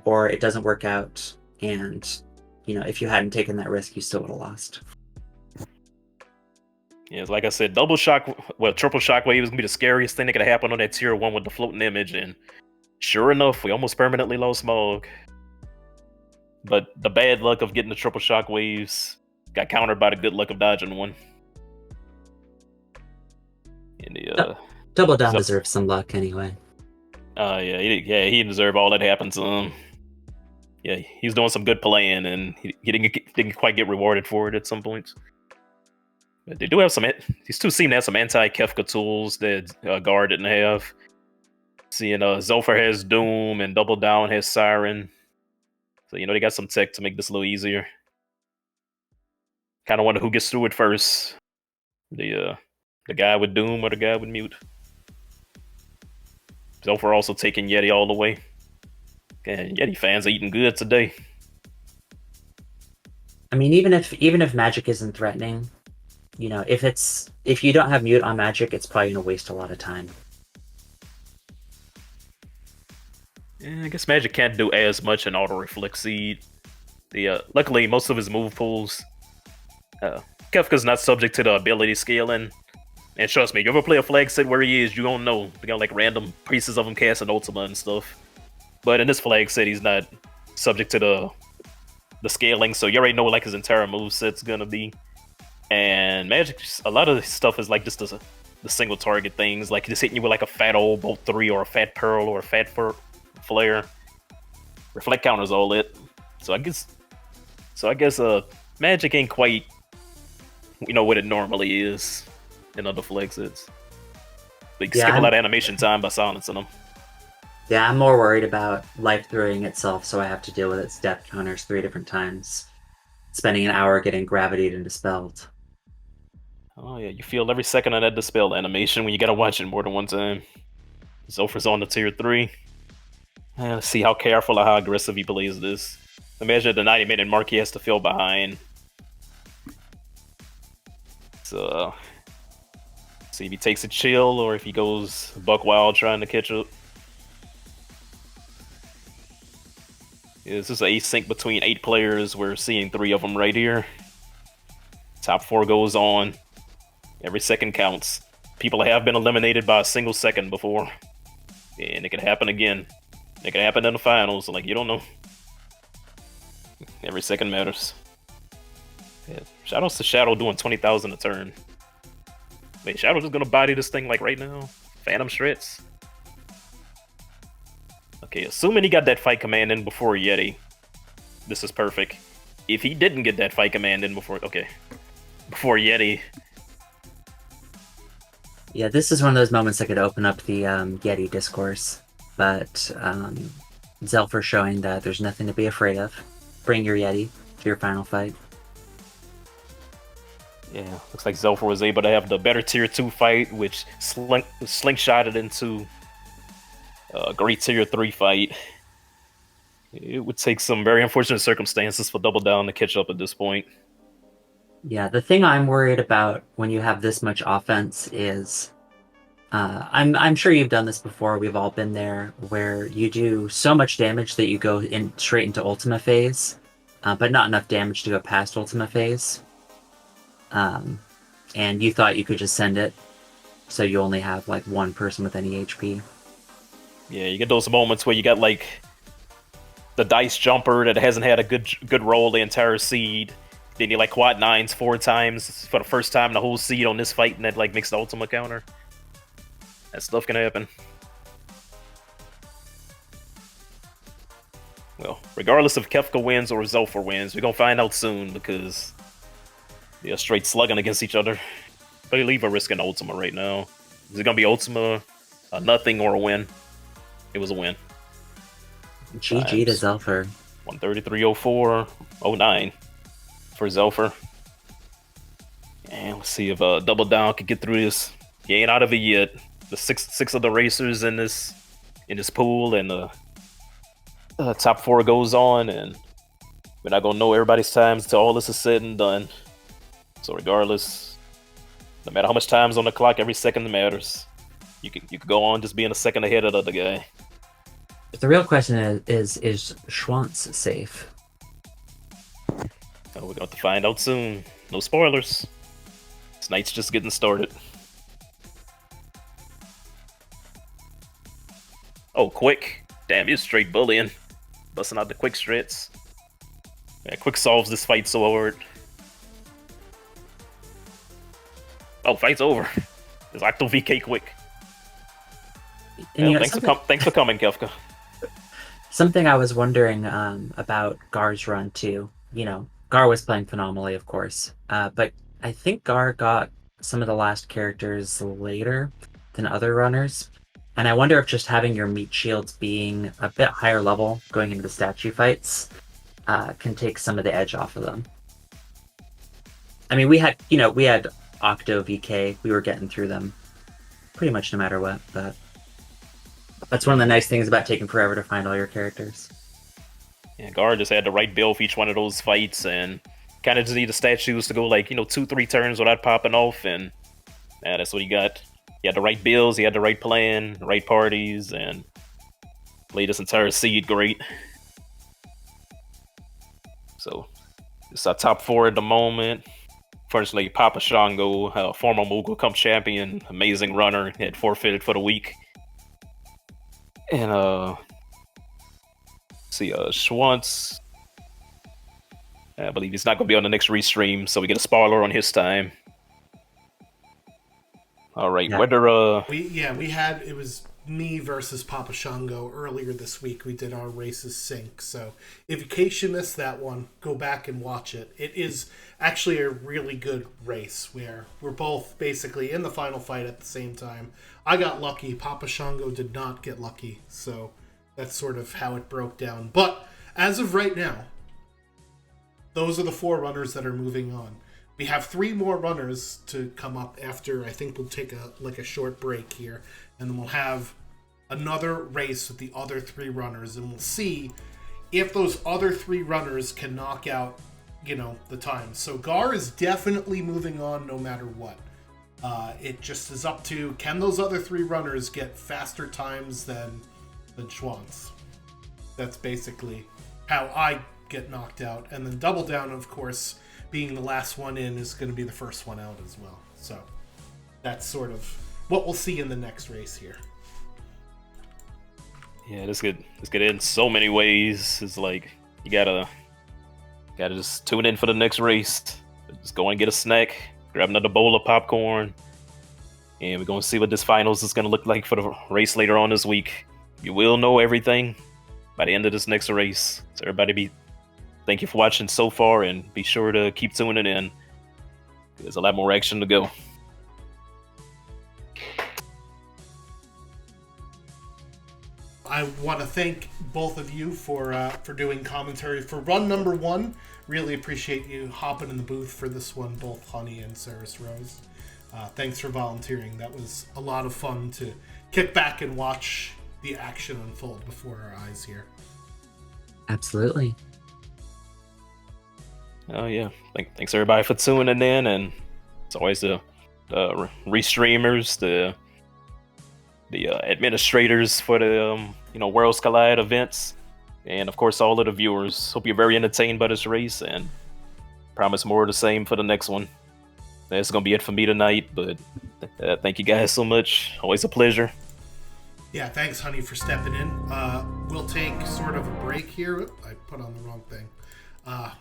or it doesn't work out and, you know, if you hadn't taken that risk, you still would have lost. Yeah, like I said, triple shockwave is gonna be the scariest thing that could happen on that tier 1 with the floating image, and sure enough, we almost permanently lost Smog. But the bad luck of getting the triple shockwaves got countered by the good luck of dodging one. And Double Down deserves some luck anyway. He didn't deserve all that happened to him. Yeah, he's doing some good playing, and he didn't quite get rewarded for it at some points. But they do have some. These two seem to have some anti-Kefka tools that Guard didn't have. Seeing Zophyr has Doom and Double Down has Siren. So, you know, they got some tech to make this a little easier. Kind of wonder who gets through it first. The guy with Doom or the guy with Mute. Zophyr also taking Yeti all the way. And Yeti fans are eating good today. I mean, even if magic isn't threatening, you know, if you don't have Mute on magic, it's probably gonna waste a lot of time. Yeah, I guess Magic can't do as much in Auto Reflect Seed. Luckily, most of his move pools, Kefka's not subject to the ability scaling. And trust me, you ever play a flag set where he is, you don't know. You got like random pieces of him casting Ultima and stuff. But in this flag set, he's not subject to the scaling, so you already know what like his entire moveset's gonna be. And Magic, a lot of this stuff is like just the single target things, like just hitting you with like a fat old Bolt 3 or a fat Pearl or a fat Flare. Reflect counters all it. So I guess Magic ain't quite what it normally is in other flag sets. They skip a lot of animation time by silencing them. Yeah, I'm more worried about life throwing itself, so I have to deal with its death counters 3 different times, spending an hour getting gravitied and dispelled. Oh yeah, you feel every second of that dispel animation when you gotta watch it more than one time. Zolfer's on the tier 3. Let's see how careful or how aggressive he plays this. Imagine the 90-minute mark he has to fill behind. So, see if he takes a chill or if he goes buck wild trying to catch up. Yeah, this is an async between 8 players. We're seeing 3 of them right here. Top 4 goes on. Every second counts. People have been eliminated by a single second before. And it could happen again. It could happen in the finals. Like, you don't know. Every second matters. Yeah. Shadow's to Shadow doing 20,000 a turn. Wait, Shadow just gonna body this thing like right now? Phantom Shreds? Okay, assuming he got that fight command in before Yeti. This is perfect. If he didn't get that fight command in before Yeti. Yeah, this is one of those moments that could open up the Yeti discourse, but Zelfer showing that there's nothing to be afraid of. Bring your Yeti to your final fight. Yeah, looks like Zelfer was able to have the better tier 2 fight, which slingshotted into a great tier 3 fight. It would take some very unfortunate circumstances for Double Down to catch up at this point. Yeah, the thing I'm worried about when you have this much offense is, I'm sure you've done this before. We've all been there, where you do so much damage that you go straight into Ultima phase, but not enough damage to go past Ultima phase. And you thought you could just send it, so you only have like 1 person with any HP. Yeah, you get those moments where you got like the dice jumper that hasn't had a good roll the entire seed. Then you like quad 9s 4 times for the first time the whole seed on this fight, and that like makes the Ultima counter. That stuff can happen. Well, regardless if Kefka wins or Zelfer wins, we're gonna find out soon because they're straight slugging against each other. But you leave a risk in Ultima right now. Is it gonna be Ultima, a nothing, or a win? It was a win. GG to Zelfer. 133.04.09 for Zelfer. And let's see if Double Down can get through this. He ain't out of it yet. The six of the racers in this pool, and the top 4 goes on, and we're not gonna know everybody's times until all this is said and done. So regardless, no matter how much time's on the clock, every second matters. You could go on just being a second ahead of the other guy. But the real question is Schwantz safe? Oh, we're going to have to find out soon. No spoilers. This night's just getting started. Oh, Quick. Damn, he's straight bullying. Busting out the Quick strats. Yeah, Quick solves this fight so hard. Oh, fight's over. It's Octo VK Quick. Yeah, thanks for coming, Kefka. Something I was wondering about Gar's run too. You know, Gar was playing phenomenally, of course, but I think Gar got some of the last characters later than other runners, and I wonder if just having your meat shields being a bit higher level going into the statue fights can take some of the edge off of them. I mean, we had Octo VK, we were getting through them pretty much no matter what, but that's one of the nice things about taking forever to find all your characters. Yeah, Gar just had the right build for each one of those fights, and kind of just need the statues to go like 2-3 turns without popping off, and yeah, that's what he got. He had the right builds, he had the right plan, the right parties, and played this entire seed great. So it's our top 4 at the moment. Fortunately, Papa Shango, former Moogle Cup champion, amazing runner, had forfeited for the week. And see, Schwantz, I believe he's not going to be on the next restream, so we get a spoiler on his time. All right, Yeah. whether we had it was me versus Papa Shango earlier this week. We did our races sync. So if in case you missed that one, go back and watch it. It is actually a really good race where we're both basically in the final fight at the same time. I got lucky. Papa Shango did not get lucky. So that's sort of how it broke down. But as of right now, those are the 4 runners that are moving on. We have 3 more runners to come up after. I think we'll take a short break here, and then we'll have another race with the other 3 runners, and we'll see if those other 3 runners can knock out, the time. So Gar is definitely moving on no matter what. It just is up to, can those other 3 runners get faster times than Schwantz? That's basically how I get knocked out. And then Double Down, of course, being the last one in, is going to be the first one out as well. So that's sort of what we'll see in the next race here. Yeah, this could end so many ways. It's like you gotta just tune in for the next race. Just go and get a snack, grab another bowl of popcorn, and we're gonna see what this finals is gonna look like for the race later on this week. You will know everything by the end of this next race. So everybody thank you for watching so far, and be sure to keep tuning in. There's a lot more action to go. I want to thank both of you for doing commentary for run number 1. Really appreciate you hopping in the booth for this one, both Honey and Saris Rose. Thanks for volunteering. That was a lot of fun to kick back and watch the action unfold before our eyes here. Absolutely. Oh yeah, thanks everybody for tuning in, and it's always the restreamers, the administrators for the Worlds Collide events, and of course all of the viewers. Hope you're very entertained by this race, and promise more of the same for the next one. That's gonna be it for me tonight, but thank you guys so much. Always a pleasure. Yeah, thanks, Honey, for stepping in. We'll take sort of a break here. I put on the wrong thing.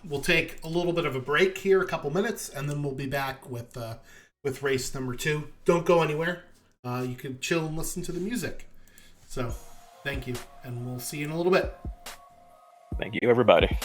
We'll take a little bit of a break here, a couple minutes, and then we'll be back with race number 2. Don't go anywhere. You can chill and listen to the music. So, thank you, and we'll see you in a little bit. Thank you, everybody.